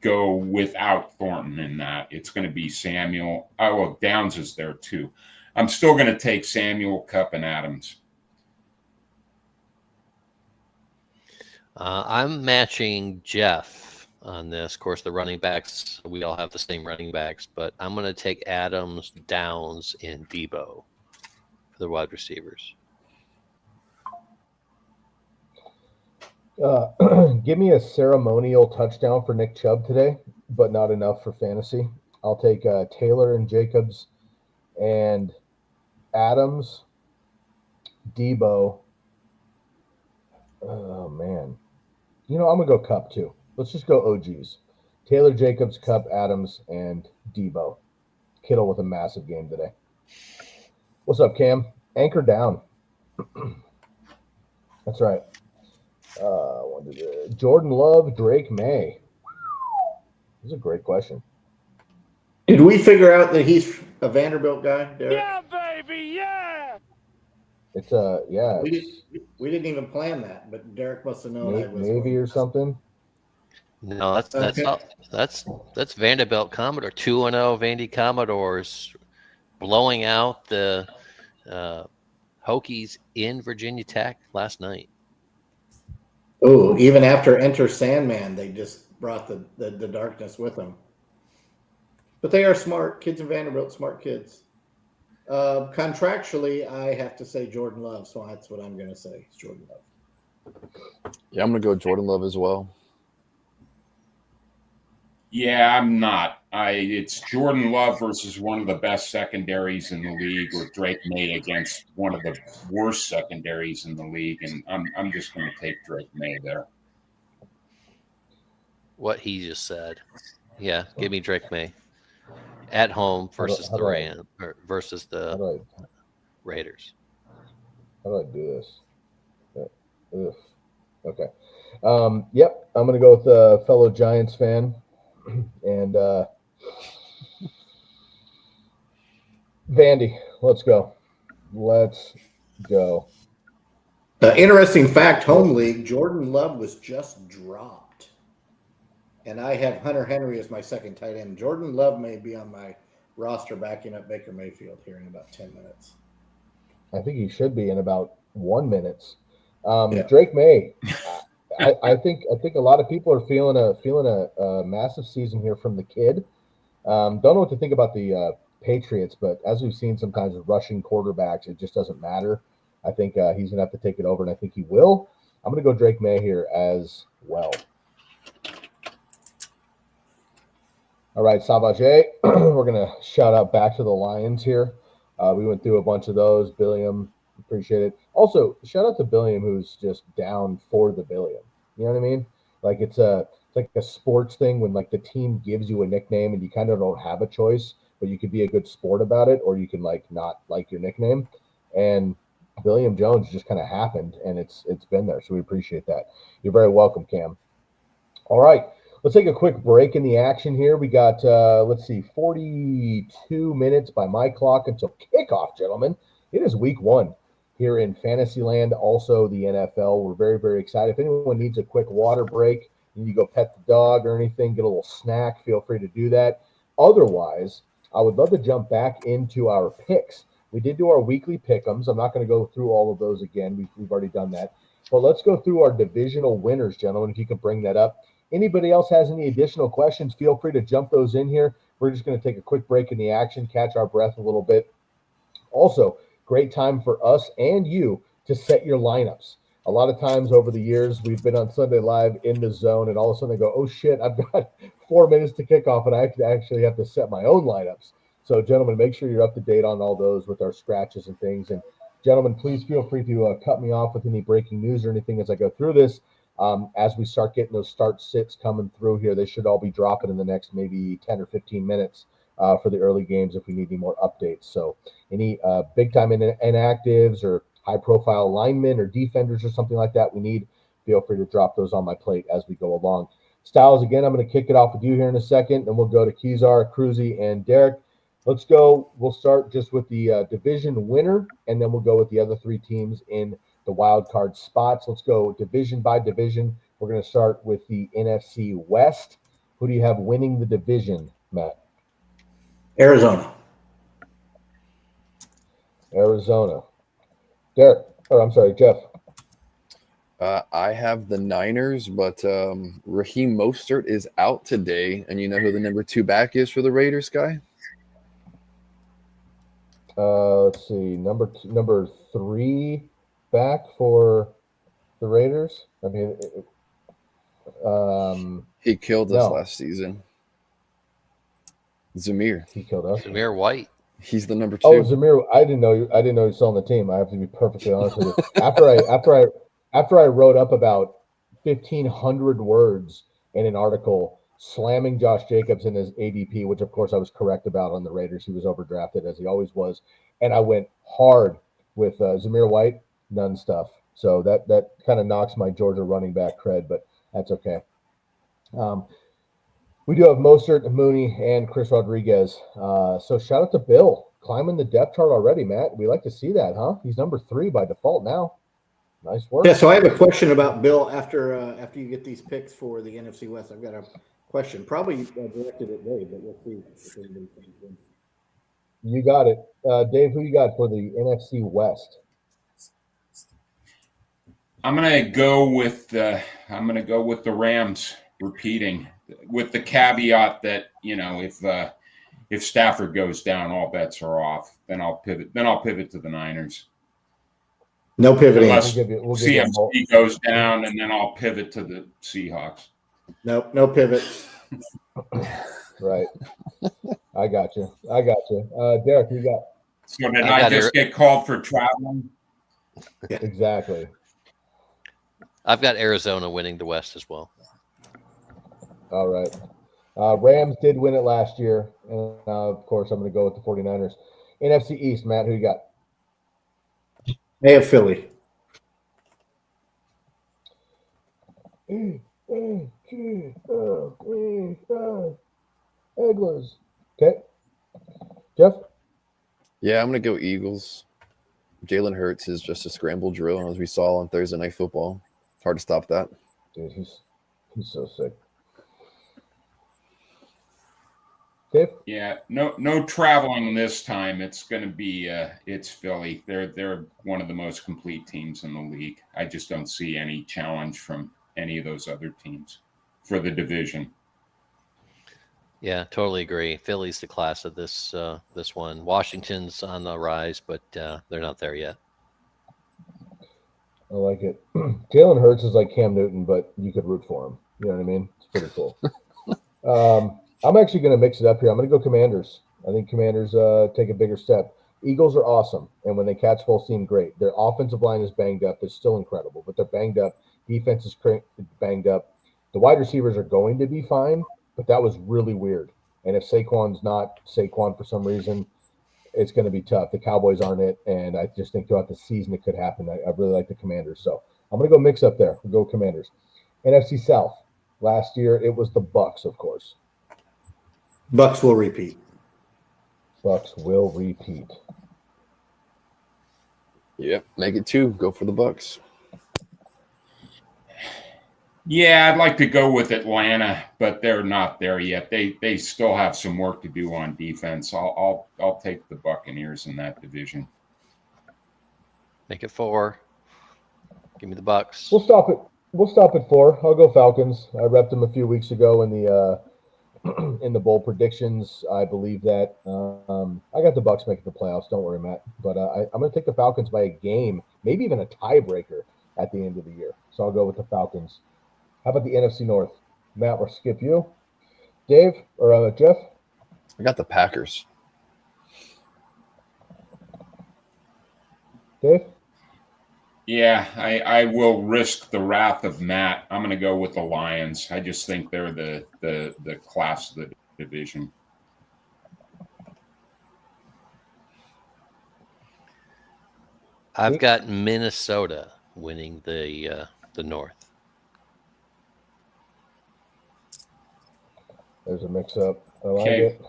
go without Thornton in that. It's going to be Samuel. Oh, well, Downs is there too. I'm still going to take Samuel, Kupp, and Adams. I'm matching Jeff on this. Of course, the running backs, we all have the same running backs, but I'm going to take Adams, Downs, and Debo for the wide receivers. Give me a ceremonial touchdown for Nick Chubb today, but not enough for fantasy. I'll take Taylor and Jacobs and Adams, Debo. Oh, man. I'm going to go Kupp too. Let's just go OGs. Taylor, Jacobs, Kupp, Adams, and Debo. Kittle with a massive game today. What's up, Cam? Anchor down. That's right. Jordan Love, Drake May. This is a great question. Did we figure out that he's a Vanderbilt guy, Derek? Yeah, baby, yeah. It's yeah. We didn't even plan that, but Derek must have known I was Navy or something. No, that's Vanderbilt Commodore 2-0 Vandy Commodores blowing out the Hokies in Virginia Tech last night. Oh, even after Enter Sandman, they just brought the darkness with them. But they are smart kids in Vanderbilt, smart kids. Contractually, I have to say Jordan Love, so that's what I'm going to say. It's Jordan Love. Yeah, I'm going to go Jordan Love as well. Yeah, I'm not. It's Jordan Love versus one of the best secondaries in the league, or Drake May against one of the worst secondaries in the league, and I'm just going to take Drake May there. What he just said. Yeah, give me Drake May at home versus the Rams versus the Raiders. How do I do this? Okay. Yep, I'm going to go with a fellow Giants fan. And Vandy, let's go. Interesting fact, home league, Jordan Love was just dropped. And I have Hunter Henry as my second tight end. Jordan Love may be on my roster backing up Baker Mayfield here in about 10 minutes. I think he should be in about 1 minute. Drake May. I think a lot of people are feeling a massive season here from the kid. Don't know what to think about the Patriots, but as we've seen sometimes with rushing quarterbacks, it just doesn't matter. I think he's gonna have to take it over, and I think he will. I'm gonna go Drake May here as well. All right, Savage. We're gonna shout out back to the Lions here. We went through a bunch of those. Billiam, appreciate it. Also, shout out to Billiam, who's just down for the billion. You know what I mean? Like it's like a sports thing when like the team gives you a nickname and you kind of don't have a choice, but you could be a good sport about it, or you can like not like your nickname. And Billiam Jones just kind of happened, and it's been there. So we appreciate that. You're very welcome, Cam. All right, let's take a quick break in the action here. We got, 42 minutes by my clock until kickoff, gentlemen. It is week 1 here in Fantasyland, also the NFL. We're very, very excited. If anyone needs a quick water break, and you go pet the dog or anything, get a little snack, feel free to do that. Otherwise, I would love to jump back into our picks. We did do our weekly pick'ems. I'm not going to go through all of those again. We've already done that. But let's go through our divisional winners, gentlemen, if you can bring that up. Anybody else has any additional questions, feel free to jump those in here. We're just going to take a quick break in the action, catch our breath a little bit. Also, great time for us and you to set your lineups. A lot of times over the years, we've been on Sunday Live in the zone, and all of a sudden they go, oh, shit, I've got 4 minutes to kick off, and I actually have to set my own lineups. So, gentlemen, make sure you're up to date on all those with our scratches and things. And, gentlemen, please feel free to cut me off with any breaking news or anything as I go through this. As we start getting those start sits coming through here, they should all be dropping in the next maybe 10 or 15 minutes for the early games if we need any more updates. So any big-time inactives or high-profile linemen or defenders or something like that we need, feel free to drop those on my plate as we go along. Styles, again, I'm going to kick it off with you here in a second, and we'll go to Kezar, Cruzy, and Derek. Let's go. We'll start just with the division winner, and then we'll go with the other 3 teams in the wild card spots. Let's go division by division. We're going to start with the NFC West. Who do you have winning the division, Matt? Arizona. Derek, or I'm sorry, Jeff. I have the Niners, but Raheem Mostert is out today, and you know who the number 2 back is for the Raiders, guy? Let's see, number 3 back for the Raiders. I mean, he killed us last season. Zamir. He killed us. Zamir White. He's the number 2. Oh, Zamir. I didn't know he was still on the team. I have to be perfectly honest with you. After I wrote up about 1,500 words in an article slamming Josh Jacobs in his ADP, which of course I was correct about on the Raiders. He was overdrafted as he always was, and I went hard with Zamir White. None stuff. So that kind of knocks my Georgia running back cred, but that's okay. We do have Mostert, Mooney, and Chris Rodriguez. So shout out to Bill, climbing the depth chart already, Matt. We like to see that, huh? He's number 3 by default now. Nice work. Yeah, so I have a question about Bill after you get these picks for the NFC West. I've got a question, probably directed at Dave, but we'll see. You got it. Dave, who you got for the NFC West? I'm gonna go with the Rams repeating, with the caveat that if Stafford goes down, all bets are off. Then I'll pivot to the Niners. No pivoting. Unless CMC goes down, and then I'll pivot to the Seahawks. Nope, no pivots. Right. I got you. Derek, who you got? So did I just get called for traveling? Exactly. I've got Arizona winning the West as well. All right. Rams did win it last year. And of course, I'm going to go with the 49ers. NFC East, Matt, who you got? I have Philly. Egglers. Okay. Jeff? Yeah, I'm going to go Eagles. Jalen Hurts is just a scramble drill, as we saw on Thursday Night Football. It's hard to stop that. Dude, he's so sick. Dave? Yeah, no traveling this time. It's going to be it's Philly. They're one of the most complete teams in the league. I just don't see any challenge from any of those other teams for the division. Yeah, totally agree. Philly's the class of this one. Washington's on the rise, but they're not there yet. I like it. Jalen Hurts is like Cam Newton, but you could root for him. You know what I mean? It's pretty cool. I'm actually going to mix it up here. I'm going to go Commanders. I think Commanders take a bigger step. Eagles are awesome, and when they catch full steam, great. Their offensive line is banged up. It's still incredible, but they're banged up. Defense is banged up. The wide receivers are going to be fine, but that was really weird. And if Saquon's not Saquon for some reason, it's going to be tough. The Cowboys aren't it, and I just think throughout the season it could happen. I really like the Commanders, so I'm going to go mix up there. We'll go Commanders. NFC South. Last year, it was the Bucks, of course. Bucks will repeat. Bucks will repeat. Yep, make it 2. Go for the Bucks. Yeah, I'd like to go with Atlanta, but they're not there yet. They still have some work to do on defense. I'll take the Buccaneers in that division. Make it 4. Give me the Bucks. We'll stop at 4. I'll go Falcons. I repped them a few weeks ago in the in the bowl predictions. I believe that I got the Bucks making the playoffs. Don't worry, Matt. But I'm going to take the Falcons by a game, maybe even a tiebreaker at the end of the year. So I'll go with the Falcons. How about the NFC North? Matt, we'll skip you. Dave or Jeff? I got the Packers. Dave? Yeah, I will risk the wrath of Matt. I'm going to go with the Lions. I just think they're the class of the division. I've got Minnesota winning the North. There's a mix-up. I like Okay. it.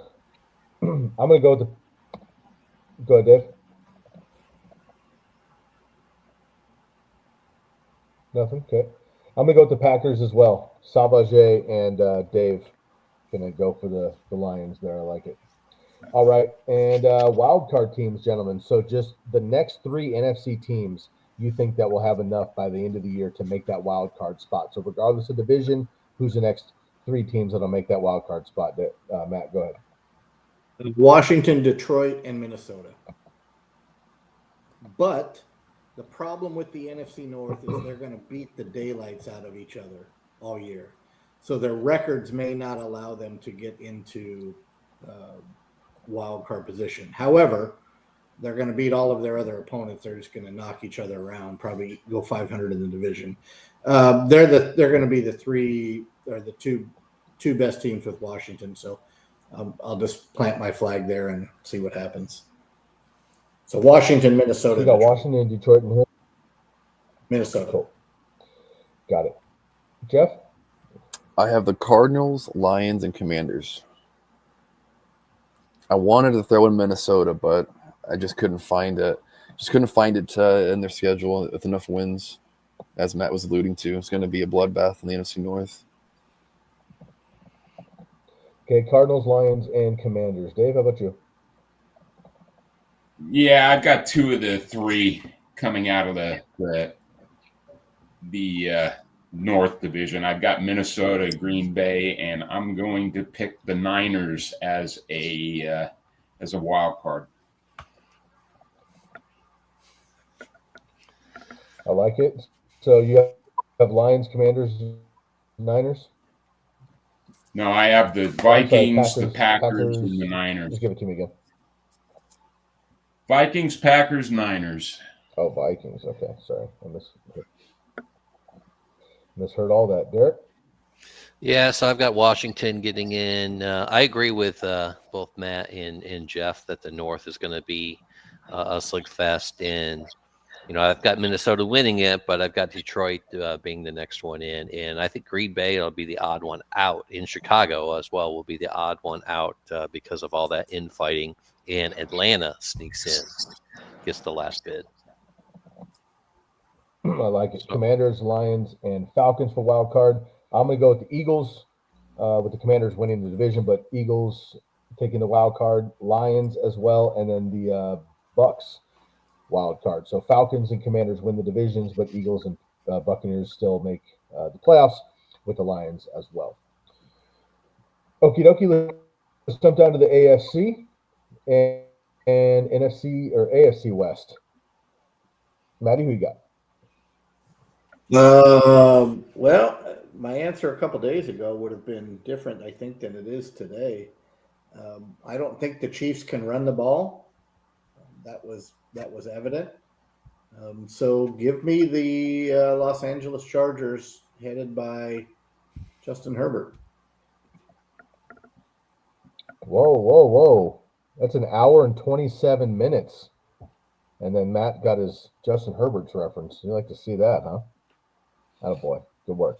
I'm going to go with the – go ahead, Dave. Nothing? Okay. I'm going to go with the Packers as well. Savage and Dave going to go for the Lions there. I like it. All right. And wild card teams, gentlemen. So just the next 3 NFC teams you think that will have enough by the end of the year to make that wild card spot. So regardless of division, who's the next 3 teams that'll make that wild card spot? Matt, go ahead. Washington, Detroit, and Minnesota. But the problem with the NFC North is they're going to beat the daylights out of each other all year. So their records may not allow them to get into wild card position. However, they're going to beat all of their other opponents. They're just going to knock each other around, probably go 500 in the division. They're going to be the 3 or the two best teams with Washington. So I'll just plant my flag there and see what happens. So Washington, Minnesota. You got Washington, Detroit, and who? Minnesota. Cool. Got it. Jeff? I have the Cardinals, Lions, and Commanders. I wanted to throw in Minnesota, but I just couldn't find it. In their schedule with enough wins, as Matt was alluding to. It's going to be a bloodbath in the NFC North. Okay, Cardinals, Lions, and Commanders. Dave, how about you? Yeah, I've got 2 of the 3 coming out of the North Division. I've got Minnesota, Green Bay, and I'm going to pick the Niners as a wild card. I like it. So you have Lions, Commanders, Niners? No, I have the Vikings, Packers, the Packers, and the Niners. Just give it to me again. Vikings, Packers, Niners. Oh, Vikings. Okay, sorry. I misheard all that. Derek? Yeah, so I've got Washington getting in. I agree with both Matt and Jeff that the North is going to be a slugfest. And, I've got Minnesota winning it, but I've got Detroit being the next one in. And I think Green Bay will be the odd one out. In Chicago as well will be the odd one out because of all that infighting. And Atlanta sneaks in, gets the last bid. I like it. Commanders, Lions, and Falcons for wild card. I'm going to go with the Eagles, with the Commanders winning the division, but Eagles taking the wild card, Lions as well, and then the Bucks wild card. So Falcons and Commanders win the divisions, but Eagles and Buccaneers still make the playoffs with the Lions as well. Okie dokie, let's jump down to the AFC and NFC or AFC West. Maddie, who you got? Well, my answer a couple days ago would have been different, I think, than it is today. I don't think the Chiefs can run the ball. That was evident. So give me the Los Angeles Chargers headed by Justin Herbert. Whoa. That's an hour and 27 minutes. And then Matt got his Justin Herbert's reference. You like to see that, huh? Attaboy. Good work.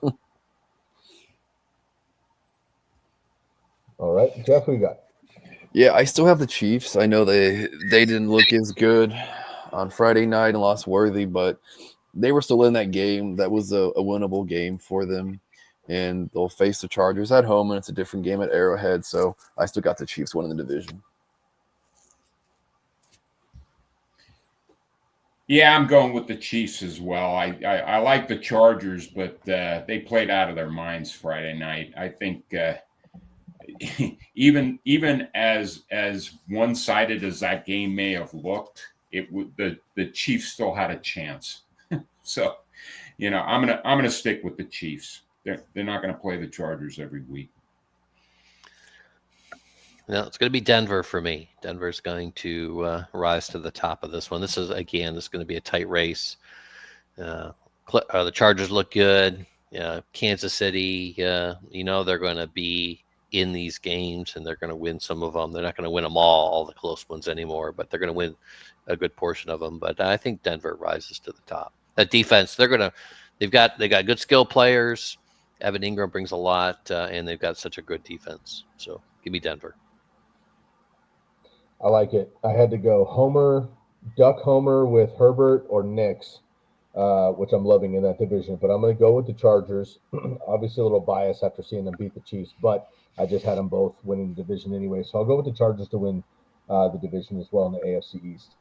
All right, Jeff, who you got? Yeah, I still have the Chiefs. I know they didn't look as good on Friday night and lost worthy, but they were still in that game. That was a winnable game for them. And they'll face the Chargers at home, and it's a different game at Arrowhead. So I still got the Chiefs winning the division. Yeah, I'm going with the Chiefs as well. I like the Chargers, but they played out of their minds Friday night. I think even as one-sided as that game may have looked, the Chiefs still had a chance. So, I'm gonna stick with the Chiefs. They're not gonna play the Chargers every week. No, it's going to be Denver for me. Denver's going to rise to the top of this one. This is going to be a tight race. The Chargers look good. Kansas City, they're going to be in these games and they're going to win some of them. They're not going to win them all the close ones anymore, but they're going to win a good portion of them. But I think Denver rises to the top. That defense, they got good skill players. Evan Ingram brings a lot, and they've got such a good defense. So give me Denver. I like it. I had to go Duck Homer with Herbert or Knicks, which I'm loving in that division. But I'm going to go with the Chargers. Obviously, a little bias after seeing them beat the Chiefs, but I just had them both winning the division anyway. So I'll go with the Chargers to win the division as well in the AFC East.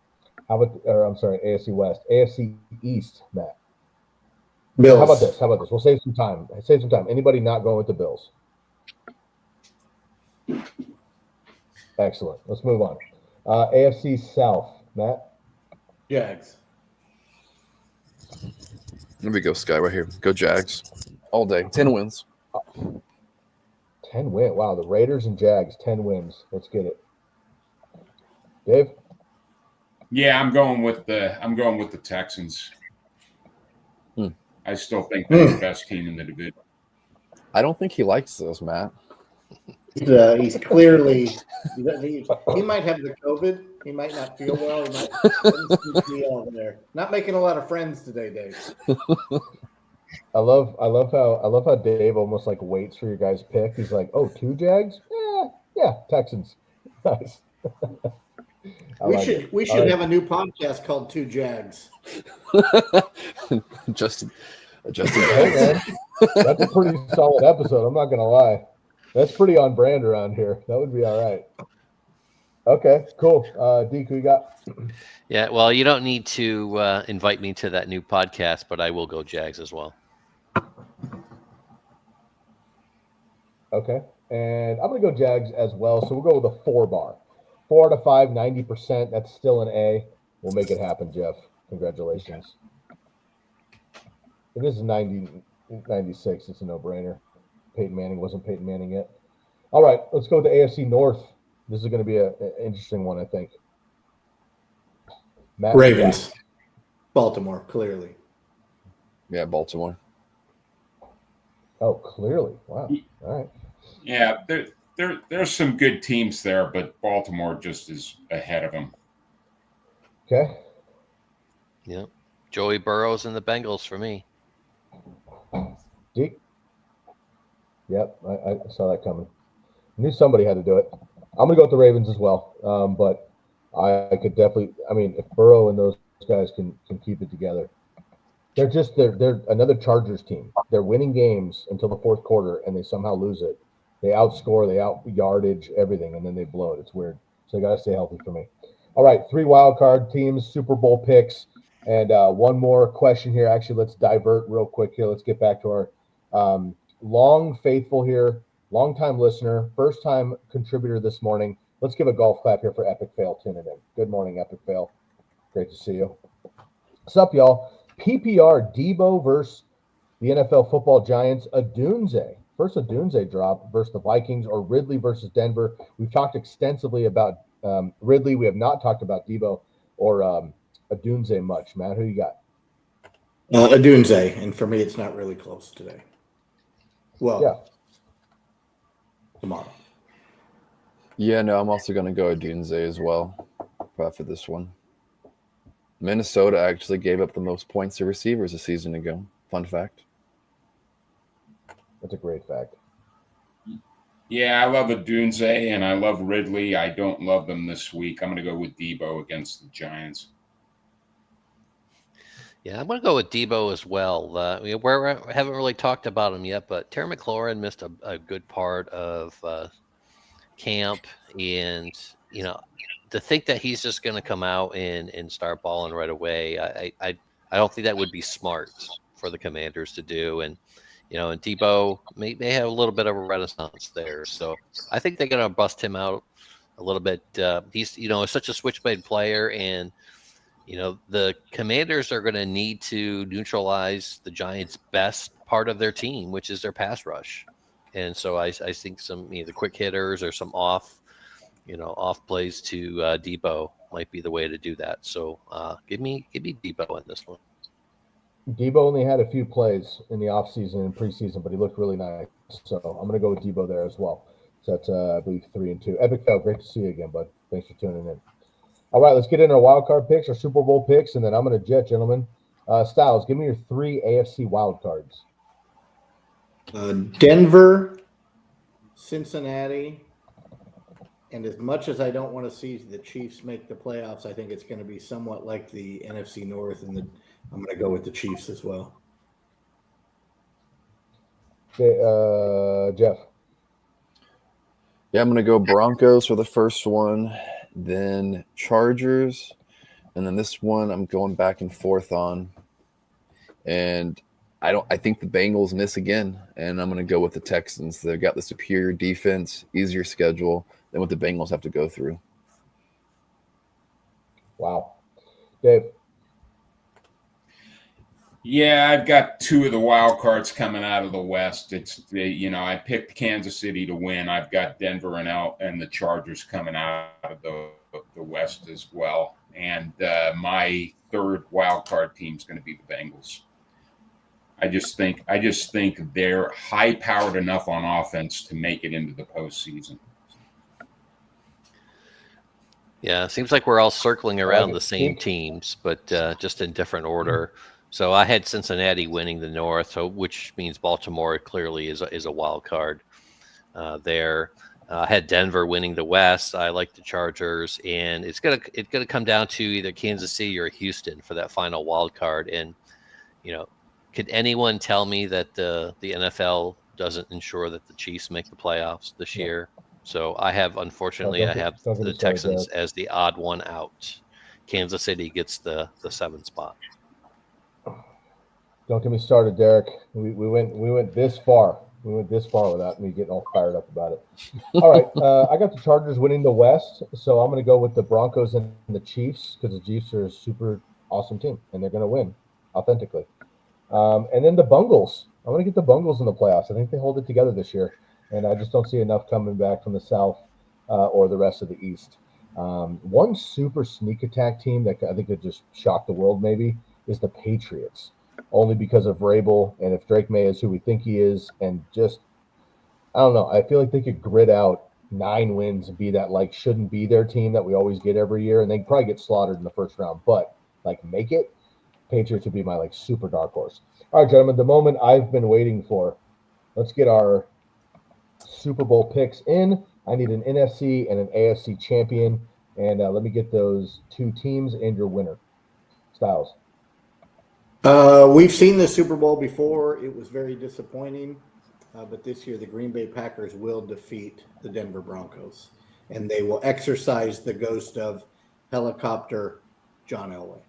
AFC West. AFC East, Matt. Bills. How about this? We'll save some time. Anybody not going with the Bills? Excellent. Let's move on. AFC South, Matt. Jags. There we go, Sky, right here. Go Jags. All day. 10 wins. 10 wins. Wow, the Raiders and Jags, 10 wins. Let's get it. Dave? Yeah, I'm going with the Texans. I still think they're the best team in the division. I don't think he likes those, Matt. He's clearly he might have the COVID. He might not feel well. He might be over there. Not making a lot of friends today, Dave. I love how Dave almost like waits for your guys' pick. He's like, "Oh, 2 Jags? Yeah, Texans." Nice. We should have a new podcast called 2 Jags. Justin. Hey, man, that's a pretty solid episode. I'm not gonna lie. That's pretty on brand around here. That would be all right. Okay, cool. Deke, who you got? Yeah, well, you don't need to invite me to that new podcast, but I will go Jags as well. Okay, and I'm going to go Jags as well. So we'll go with a 4 bar. 4 out of 5, 90%. That's still an A. We'll make it happen, Jeff. Congratulations. If this is 96, it's a no-brainer. Peyton Manning wasn't Peyton Manning yet. All right, let's go with the AFC North. This is going to be an interesting one, I think. Matt, Ravens. Baltimore, clearly. Yeah, Baltimore. Oh, clearly. Wow. All right. Yeah, there's some good teams there, but Baltimore just is ahead of them. Okay. Yeah. Joey Burrows and the Bengals for me. Deke? Yep, I saw that coming. Knew somebody had to do it. I'm going to go with the Ravens as well. But I could definitely – I mean, if Burrow and those guys can keep it together. They're another Chargers team. They're winning games until the fourth quarter, and they somehow lose it. They outscore, they out-yardage everything, and then they blow it. It's weird. So you got to stay healthy for me. All right, 3 wild card teams, Super Bowl picks. And one more question here. Actually, let's divert real quick here. Let's get back to our long faithful here, long-time listener, first-time contributor this morning. Let's give a golf clap here for Epic Fail tuning in. Good morning, Epic Fail. Great to see you. What's up, y'all? PPR, Debo versus the NFL football giants, Adunze. First Adunze drop versus the Vikings, or Ridley versus Denver. We've talked extensively about Ridley. We have not talked about Debo or Adunze much. Matt, who you got? Adunze, and for me, it's not really close today. Well, yeah. Tomorrow. Yeah, no, I'm also going to go Adunze as well for this one. Minnesota actually gave up the most points to receivers a season ago. Fun fact. That's a great fact. Yeah, I love Adunze and I love Ridley. I don't love them this week. I'm going to go with Debo against the Giants. Yeah, I'm going to go with Debo as well. We haven't really talked about him yet, but Terry McLaurin missed a good part of camp, and to think that he's just going to come out and start balling right away, I don't think that would be smart for the Commanders to do. And and Debo may have a little bit of a renaissance there, so I think they're going to bust him out a little bit. He's such a switchblade player, and the Commanders are going to need to neutralize the Giants' best part of their team, which is their pass rush. And so I think some the quick hitters or some off plays to Debo might be the way to do that. So give me Debo in this one. Debo only had a few plays in the offseason and preseason, but he looked really nice. So I'm going to go with Debo there as well. So that's, I believe, 3-2. Epic fail. Great to see you again, bud. Thanks for tuning in. All right, let's get into our wild card picks, our Super Bowl picks, and then I'm going to jet, gentlemen. Styles, give me your 3 AFC wild cards. Denver, Cincinnati, and as much as I don't want to see the Chiefs make the playoffs, I think it's going to be somewhat like the NFC North, and I'm going to go with the Chiefs as well. Okay, Jeff. Yeah, I'm going to go Broncos for the first one, then Chargers, and then this one I'm going back and forth on. And I think the Bengals miss again, and I'm going to go with the Texans. They've got the superior defense, easier schedule than what the Bengals have to go through. Wow. Dave. Yeah, I've got 2 of the wild cards coming out of the West. I picked Kansas City to win. I've got Denver and the Chargers coming out of the West as well. And my third wild card team is going to be the Bengals. I just think they're high powered enough on offense to make it into the postseason. Yeah, it seems like we're all circling around the same teams, but just in different order. So I had Cincinnati winning the North, which means Baltimore clearly is a wild card there. I had Denver winning the West. I like the Chargers, and it's gonna come down to either Kansas City or Houston for that final wild card. And could anyone tell me that the NFL doesn't ensure that the Chiefs make the playoffs this year? So I have the Texans as the odd one out. Kansas City gets the 7th spot. Don't get me started, Derek. We went this far. We went this far without me getting all fired up about it. All right, I got the Chargers winning the West, so I'm going to go with the Broncos and the Chiefs because the Chiefs are a super awesome team, and they're going to win authentically. And then the Bungles. I'm going to get the Bungles in the playoffs. I think they hold it together this year, and I just don't see enough coming back from the South or the rest of the East. One super sneak attack team that I think could just shock the world maybe is the Patriots, only because of Vrabel and if Drake May is who we think he is, and just I don't know. I feel like they could grit out 9 wins and be that shouldn't be their team that we always get every year, and they probably get slaughtered in the first round, but make it. Patriots would be my super dark horse. All right, gentlemen, the moment I've been waiting for. Let's get our Super Bowl picks in. I need an NFC and an AFC champion, and let me get those 2 teams and your winner. Styles. We've seen the Super Bowl before. It was very disappointing, but this year the Green Bay Packers will defeat the Denver Broncos, and they will exorcise the ghost of helicopter John Elway.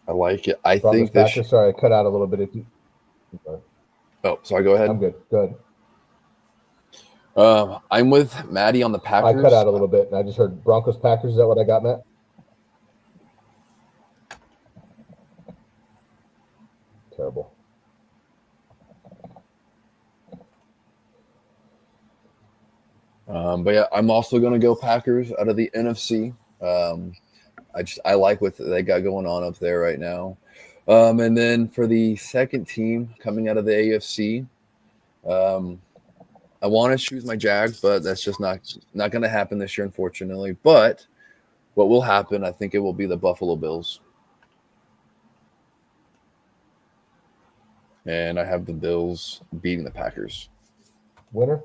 I like it. I Broncos, think this. Packers, sorry, I cut out a little bit. Oh, sorry. Go ahead. I'm good. Go ahead. I'm with Maddie on the Packers. I cut out a little bit, and I just heard Broncos, Packers. Is that what I got, Matt? Terrible. But yeah, I'm also going to go Packers out of the NFC. I like what they got going on up there right now. And then for the second team coming out of the AFC, I want to choose my Jags, but that's just not going to happen this year, unfortunately. But what will happen, I think it will be the Buffalo Bills. And I have the Bills beating the Packers. Winner?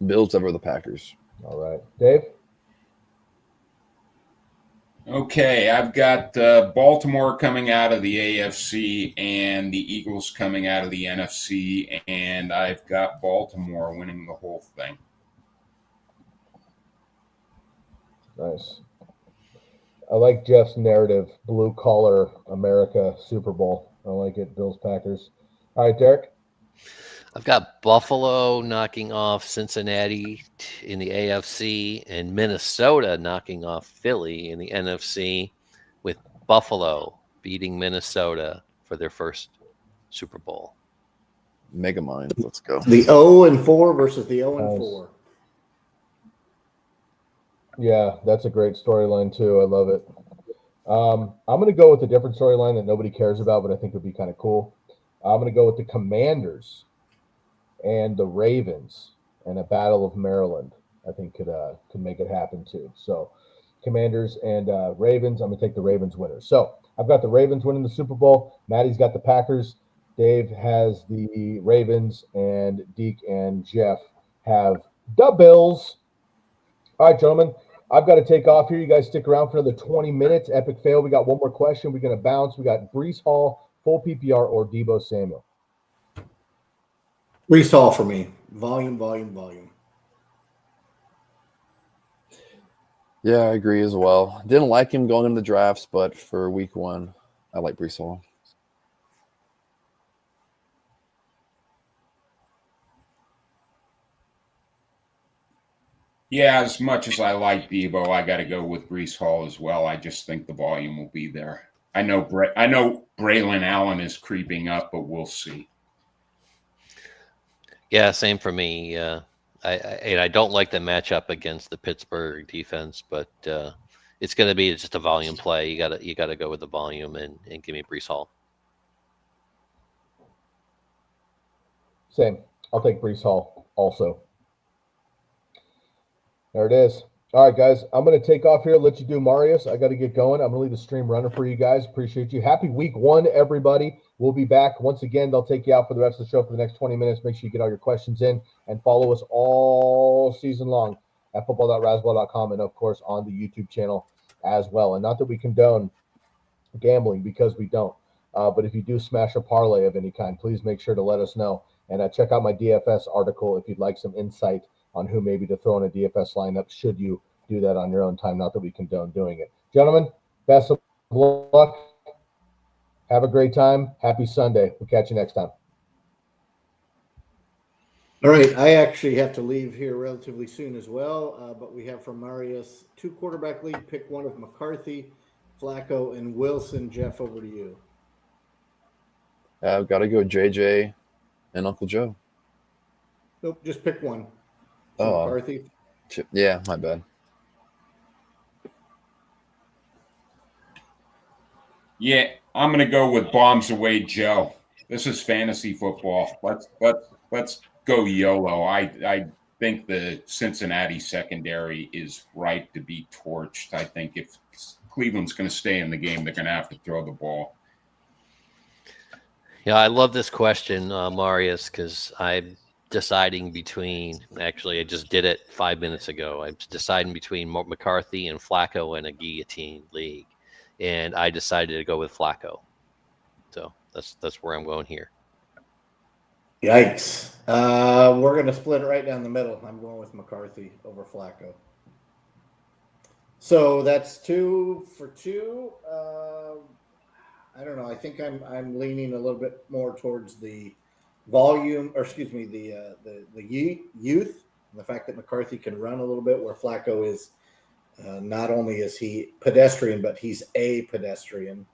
Bills over the Packers. All right. Dave? Okay, I've got Baltimore coming out of the AFC and the Eagles coming out of the NFC, and I've got Baltimore winning the whole thing. Nice. I like Jeff's narrative, blue collar America Super Bowl. I like it, Bills Packers. All right, Derek? I've got Buffalo knocking off Cincinnati in the AFC and Minnesota knocking off Philly in the NFC, with Buffalo beating Minnesota for their first Super Bowl. Megamind. Let's go. The 0-4 versus the 0-4. Yeah, that's a great storyline too. I love it. I'm going to go with a different storyline that nobody cares about, but I think would be kind of cool. I'm going to go with the Commanders and the Ravens and a Battle of Maryland. I think could make it happen too. So, Commanders and Ravens. I'm going to take the Ravens winners. So, I've got the Ravens winning the Super Bowl. Maddie's got the Packers. Dave has the Ravens, and Deke and Jeff have the Bills. All right, gentlemen, I've got to take off here. You guys stick around for another 20 minutes. Epic fail. We got one more question. We're going to bounce. We got Breece Hall, full PPR, or Deebo Samuel. Breece Hall for me. Volume. Yeah, I agree as well. Didn't like him going into the drafts, but for week 1, I like Breece Hall. Yeah, as much as I like Deebo, I got to go with Breece Hall as well. I just think the volume will be there. I know Braylon Allen is creeping up, but we'll see. Yeah, same for me. I don't like the matchup against the Pittsburgh defense, but it's going to be just a volume play. You got to go with the volume and give me Breece Hall. Same. I'll take Breece Hall also. There it is. All right, guys. I'm going to take off here. Let you do Marius. I got to get going. I'm going to leave the stream running for you guys. Appreciate you. Happy week 1, everybody. We'll be back. Once again, they'll take you out for the rest of the show for the next 20 minutes. Make sure you get all your questions in and follow us all season long at football.razzball.com and, of course, on the YouTube channel as well. And not that we condone gambling, because we don't. But if you do smash a parlay of any kind, please make sure to let us know. And check out my DFS article if you'd like some insight on who maybe to throw in a DFS lineup should you do that on your own time. Not that we condone doing it. Gentlemen, best of luck. Have a great time. Happy Sunday. We'll catch you next time. All right. I actually have to leave here relatively soon as well, but we have from Marius 2 quarterback league. Pick one of McCarthy, Flacco, and Wilson. Jeff, over to you. I've got to go JJ and Uncle Joe. Nope, just pick one. Oh, McCarthy. Yeah, my bad. Yeah, I'm going to go with bombs away Joe. This is fantasy football. Let's go YOLO. I think the Cincinnati secondary is ripe to be torched. I think if Cleveland's going to stay in the game, they're going to have to throw the ball. Yeah, I love this question, Marius, because I'm deciding between, actually, I just did it 5 minutes ago. I'm deciding between McCarthy and Flacco in a guillotine league, and I decided to go with Flacco. So that's where I'm going here. Yikes. We're going to split it right down the middle. I'm going with McCarthy over Flacco. So that's 2 for 2. I don't know. I think I'm leaning a little bit more towards the volume, or excuse me, the youth, and the fact that McCarthy can run a little bit, where Flacco is not only is he pedestrian, but he's a pedestrian.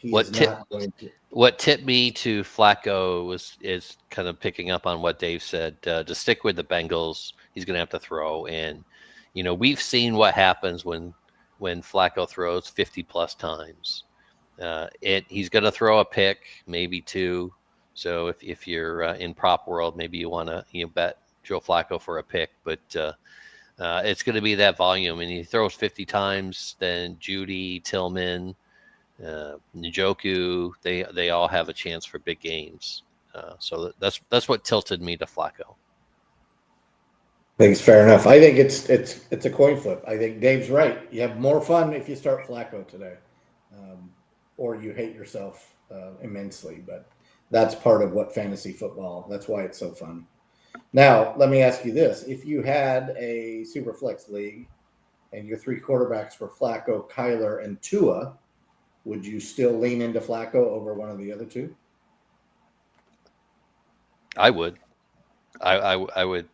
What tipped me to Flacco is kind of picking up on what Dave said. To stick with the Bengals, he's going to have to throw, and we've seen what happens when Flacco throws 50 plus times. He's going to throw a pick, maybe 2. So if you're in prop world, maybe you want to bet Joe Flacco for a pick, but it's going to be that volume. And he throws 50 times, then Judy, Tillman, Njoku, they all have a chance for big games. So that's what tilted me to Flacco. I think it's fair enough. I think it's a coin flip. I think Dave's right. You have more fun if you start Flacco today, or you hate yourself immensely. But that's part of what fantasy football. That's why it's so fun. Now, let me ask you this: if you had a super flex league and your 3 quarterbacks were Flacco, Kyler, and Tua, would you still lean into Flacco over one of the other 2? I would. I would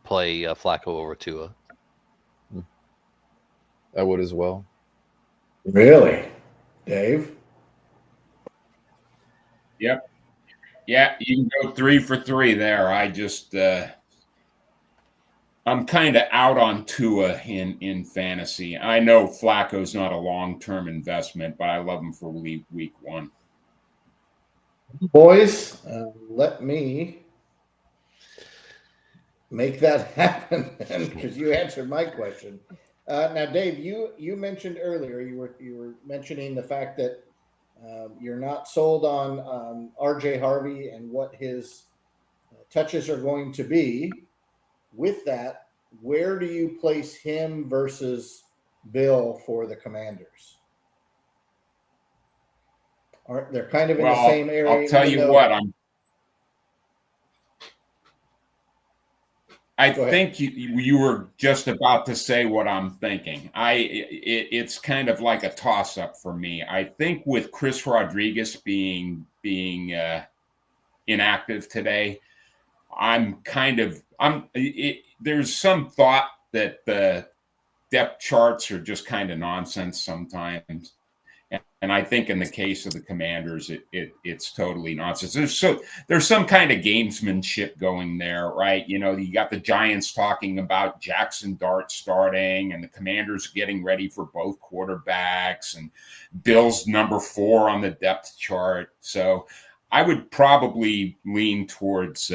play Flacco over Tua. I would as well. Really, Dave? Yep. Yeah, you can go 3 for 3 there. I just I'm kind of out on Tua in fantasy. I know Flacco's not a long-term investment, but I love him for week 1. Boys, let me make that happen because you answered my question. Now, Dave, you mentioned earlier you were mentioning the fact that you're not sold on RJ Harvey and what his touches are going to be. With that, where do you place him versus Bill for the Commanders? They're kind of in the same area. I'll tell you what, I think you were just about to say what I'm thinking. It's kind of like a toss-up for me. I think with Chris Rodriguez being inactive today, there's some thought that the depth charts are just kind of nonsense sometimes. And I think in the case of the Commanders, it's totally nonsense. There's some kind of gamesmanship going there, right? You know, you got the Giants talking about Jackson Dart starting, and the Commanders getting ready for both quarterbacks, and Bill's number 4 on the depth chart. So I would probably lean towards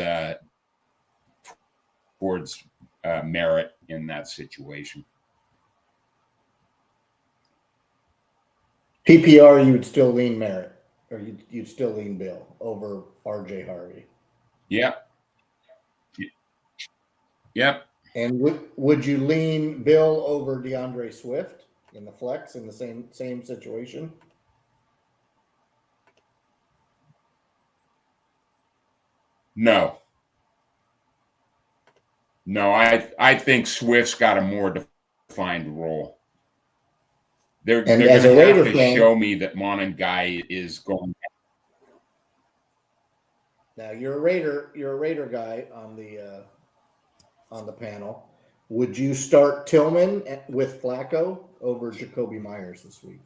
Merritt in that situation. PPR, you would still lean Merritt, or you'd still lean Bill over RJ Harvey. Yep. Yep. And would you lean Bill over DeAndre Swift in the flex in the same situation? No, I think Swift's got a more defined role. They're going to have to show me that Monangai is going. Now you're a Raider guy on the panel. Would you start Tillman with Flacco over Jacoby Myers this week?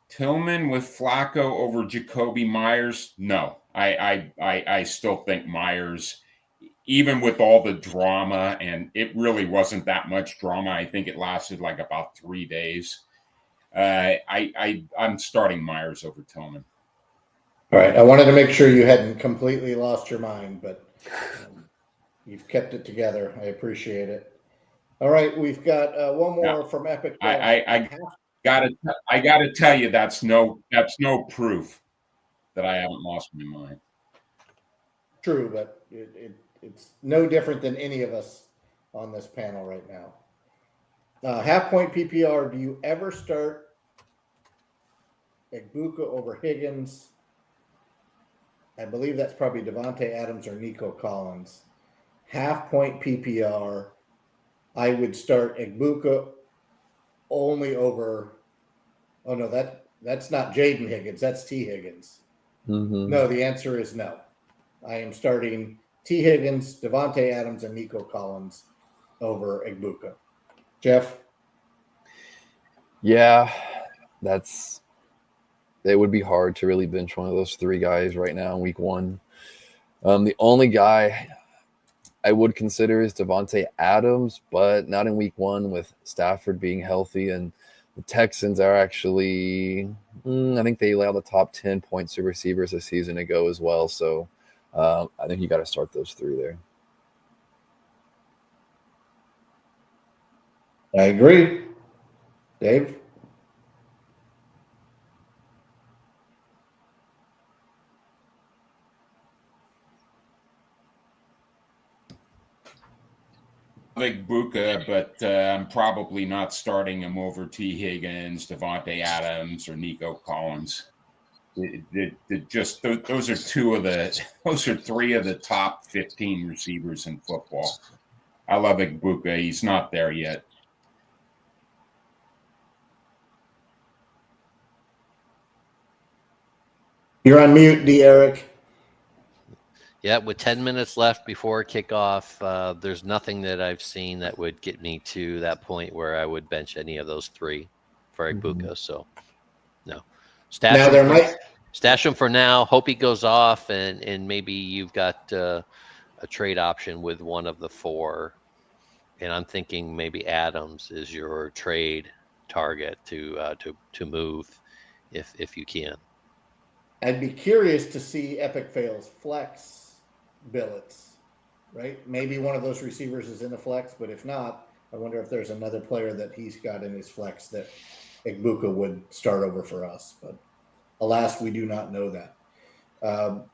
Tillman with Flacco over Jacoby Myers? No, I still think Myers, even with all the drama, and it really wasn't that much drama. I think it lasted like about 3 days. I'm starting Myers over Tillman. All right. I wanted to make sure you hadn't completely lost your mind, but you've kept it together. I appreciate it. All right. We've got one more from Epic. I gotta tell you, that's no proof that I haven't lost my mind. True, but it's no different than any of us on this panel right now. Half point PPR. Do you ever start Egbuka over Higgins? I believe that's probably Devontae Adams or Nico Collins. Half point PPR. I would start Egbuka only over. Oh no, that's not Jaden Higgins. That's T Higgins. Mm-hmm. No, the answer is no. I am starting T Higgins, Devontae Adams, and Nico Collins over Egbuka. Jeff? Yeah, it would be hard to really bench one of those 3 guys right now in week 1. The only guy I would consider is Devontae Adams, but not in week 1 with Stafford being healthy, and the Texans are actually, I think they allowed the top 10 points to receivers a season ago as well. So I think you got to start those 3 there. I agree. Dave? Like Buka, but I'm probably not starting him over T. Higgins, Devontae Adams, or Nico Collins. Those are three of the top 15 receivers in football. I love Buka. He's not there yet. You're on mute, D. Eric. Yeah, with 10 minutes left before kickoff, there's nothing that I've seen that would get me to that point where I would bench any of those three for Ibuka. So, no. Stash him for now. Hope he goes off, and maybe you've got a trade option with one of the four. And I'm thinking maybe Adams is your trade target to move if you can. I'd be curious to see Epic Fails flex billets, right? Maybe one of those receivers is in the flex, but if not, I wonder if there's another player that he's got in his flex that Ibuka would start over for us. But alas, we do not know that.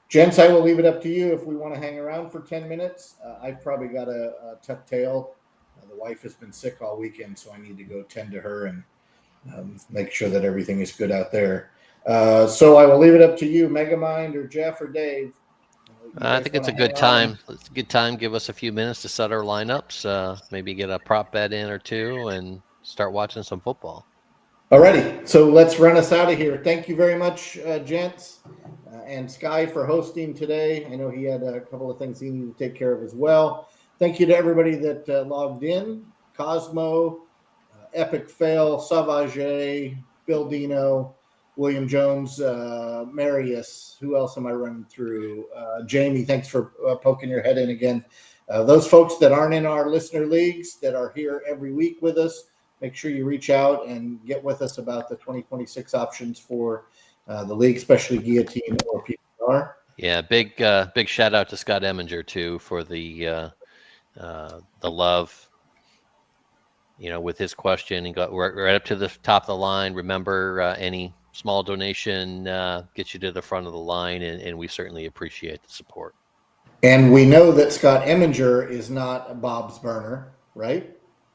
Gents, I will leave it up to you if we want to hang around for 10 minutes. I've probably got a tuck tail. The wife has been sick all weekend, so I need to go tend to her and make sure that everything is good out there. So I will leave it up to you, Megamind or Jeff or Dave. I think it's a good time. It's a good time. Give us a few minutes to set our lineups. Maybe get a prop bet in or two and start watching some football. Alrighty, so let's run us out of here. Thank you very much, gents, and Sky for hosting today. I know he had a couple of things he needed to take care of as well. Thank you to everybody that logged in. Cosmo, Epic Fail, Savage, Bill Dino, William Jones, Marius. Who else am I running through? Jamie, thanks for poking your head in again. Those folks that aren't in our listener leagues that are here every week with us, make sure you reach out and get with us about the 2026 options for the league, especially Guillotine or PPR. Yeah, big shout out to Scott Eminger too for the love. You know, with his question, he got right up to the top of the line. Remember, any small donation gets you to the front of the line, and we certainly appreciate the support. And we know that Scott Eminger is not Bob's burner, right?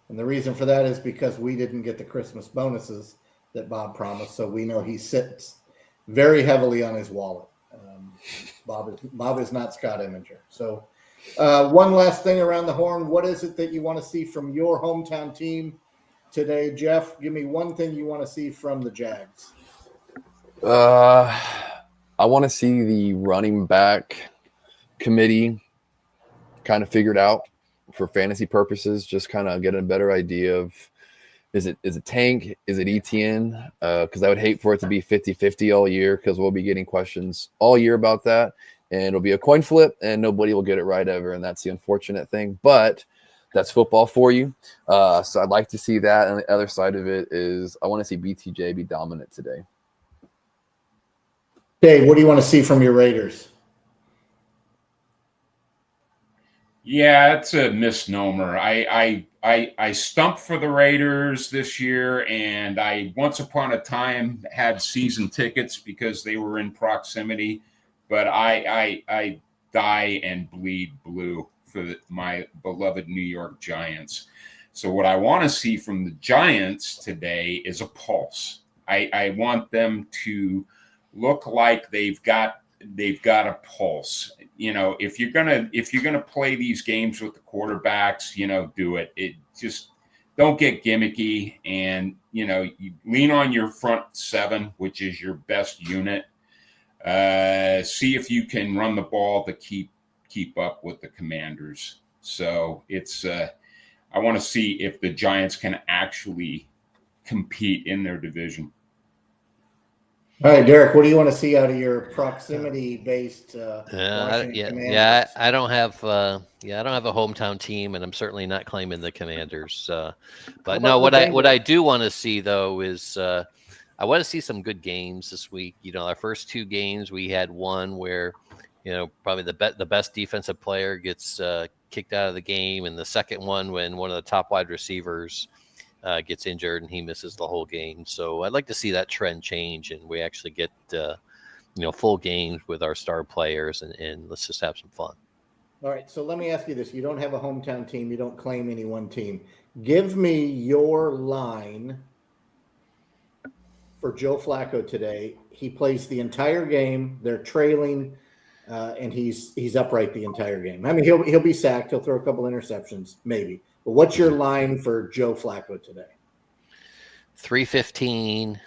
And the reason for that is because we didn't get the Christmas bonuses that Bob promised, so we know he sits very heavily on his wallet. Bob is not Scott Eminger. So one last thing around the horn. What is it that you want to see from your hometown team today, Jeff? Give me one thing you want to see from the Jags. I want to see the running back committee kind of figured out for fantasy purposes, just kind of get a better idea of is it Tank, is it ETN? Because I would hate for it to be 50-50 all year, because we'll be getting questions all year about that, and it'll be a coin flip and nobody will get it right ever, and that's the unfortunate thing, but that's football for you. So I'd like to see that. And the other side of it is I want to see BTJ be dominant today. Dave, what do you want to see from your Raiders? Yeah, it's a misnomer. I stumped for the Raiders this year, and I once upon a time had season tickets because they were in proximity, but I die and bleed blue for my beloved New York Giants. So what I want to see from the Giants today is a pulse. I want them to look like they've got a pulse. You know, if you're gonna play these games with the quarterbacks, you know, do it. It just don't get gimmicky, and you know, you lean on your front seven, which is your best unit. See if you can run the ball to keep up with the Commanders. So it's I want to see if the Giants can actually compete in their division. All right, Derek, what do you want to see out of your proximity-based? I don't have a hometown team, and I'm certainly not claiming the Commanders. But no, what I do want to see though is I want to see some good games this week. You know, our first two games, we had one where, you know, probably the best defensive player gets kicked out of the game, and the second one when one of the top wide receivers gets injured and he misses the whole game. So I'd like to see that trend change and we actually get full games with our star players and let's just have some fun. All right, so let me ask you this. You don't have a hometown team. You don't claim any one team. Give me your line for Joe Flacco today. He plays the entire game. They're trailing, and he's upright the entire game. I mean, he'll be sacked. He'll throw a couple interceptions, maybe. But what's your line for Joe Flacco today? 315,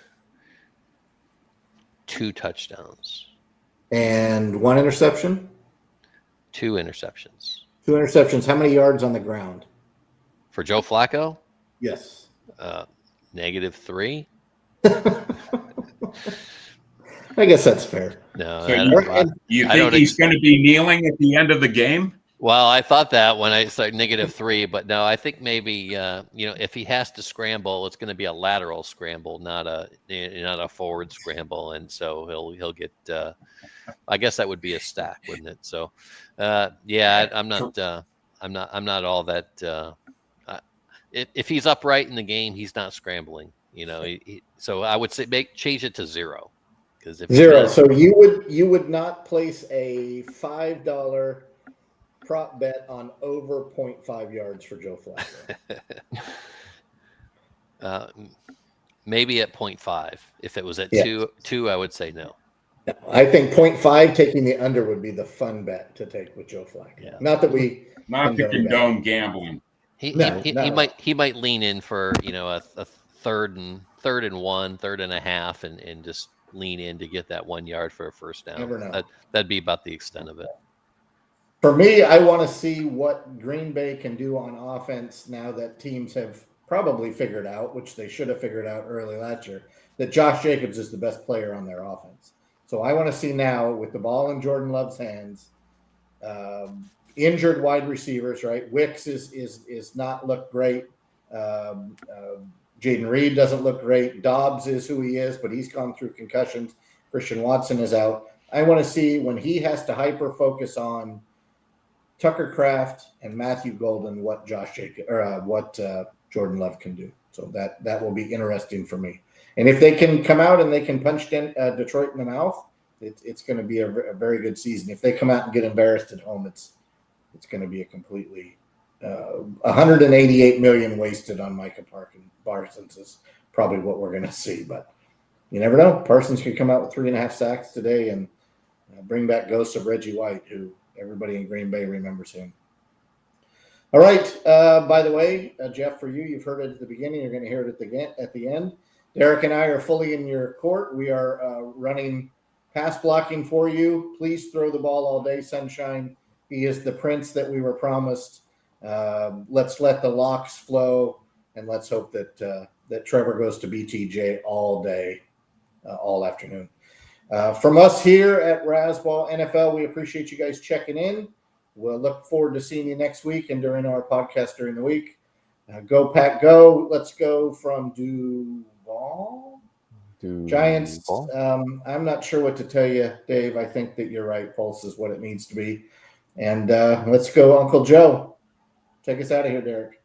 2 touchdowns. And 1 interception? 2 interceptions. 2 interceptions. How many yards on the ground? For Joe Flacco? Yes. -3. I guess that's fair. No, So you think he's going to be kneeling at the end of the game? Well, I thought that when I said -3, but no, I think maybe if he has to scramble, it's going to be a lateral scramble, not a forward scramble, and so he'll get. I guess that would be a stack, wouldn't it? So, I'm not all that. If he's upright in the game, he's not scrambling. So I would say change it to 0. Because if 0, so you would not place a $5 prop bet on over 0.5 yards for Joe Flacco. Maybe at 0.5. If it was at 2, I would say no. I think 0.5 taking the under would be the fun bet to take with Joe Flacco. Yeah. Not to condone gambling. He might lean in for a third and 1, 3.5, and just lean in to get that 1 yard for a first down. Never know. That'd be about the extent of it. For me, I want to see what Green Bay can do on offense now that teams have probably figured out, which they should have figured out early last year, that Josh Jacobs is the best player on their offense. So I want to see now with the ball in Jordan Love's hands, injured wide receivers, right? Wicks is not look great. Jaden Reed doesn't look great. Dobbs is who he is, but he's gone through concussions. Christian Watson is out. I want to see when he has to hyper focus on Tucker Kraft and Matthew Golden what Jordan Love can do. So that will be interesting for me. And if they can come out and they can punch Detroit in the mouth, it's going to be a very good season. If they come out and get embarrassed at home, it's going to be a completely 188 million wasted on Micah Parsons is probably what we're going to see. But you never know. Parsons could come out with 3.5 sacks today and bring back ghosts of Reggie White, who everybody in Green Bay remembers him. All right. By the way, Jeff, for you, you've heard it at the beginning. You're going to hear it at the end. Derek and I are fully in your court. We are running pass blocking for you. Please throw the ball all day, Sunshine. He is the prince that we were promised. Let's let the locks flow, and let's hope that Trevor goes to BTJ all day, all afternoon. From us here at RazzballNFL, we appreciate you guys checking in. We'll look forward to seeing you next week and during our podcast during the week. Go Pack Go. Let's go from Duval. Giants. I'm not sure what to tell you, Dave. I think that you're right. Pulse is what it needs to be. And let's go Uncle Joe. Take us out of here, Derek.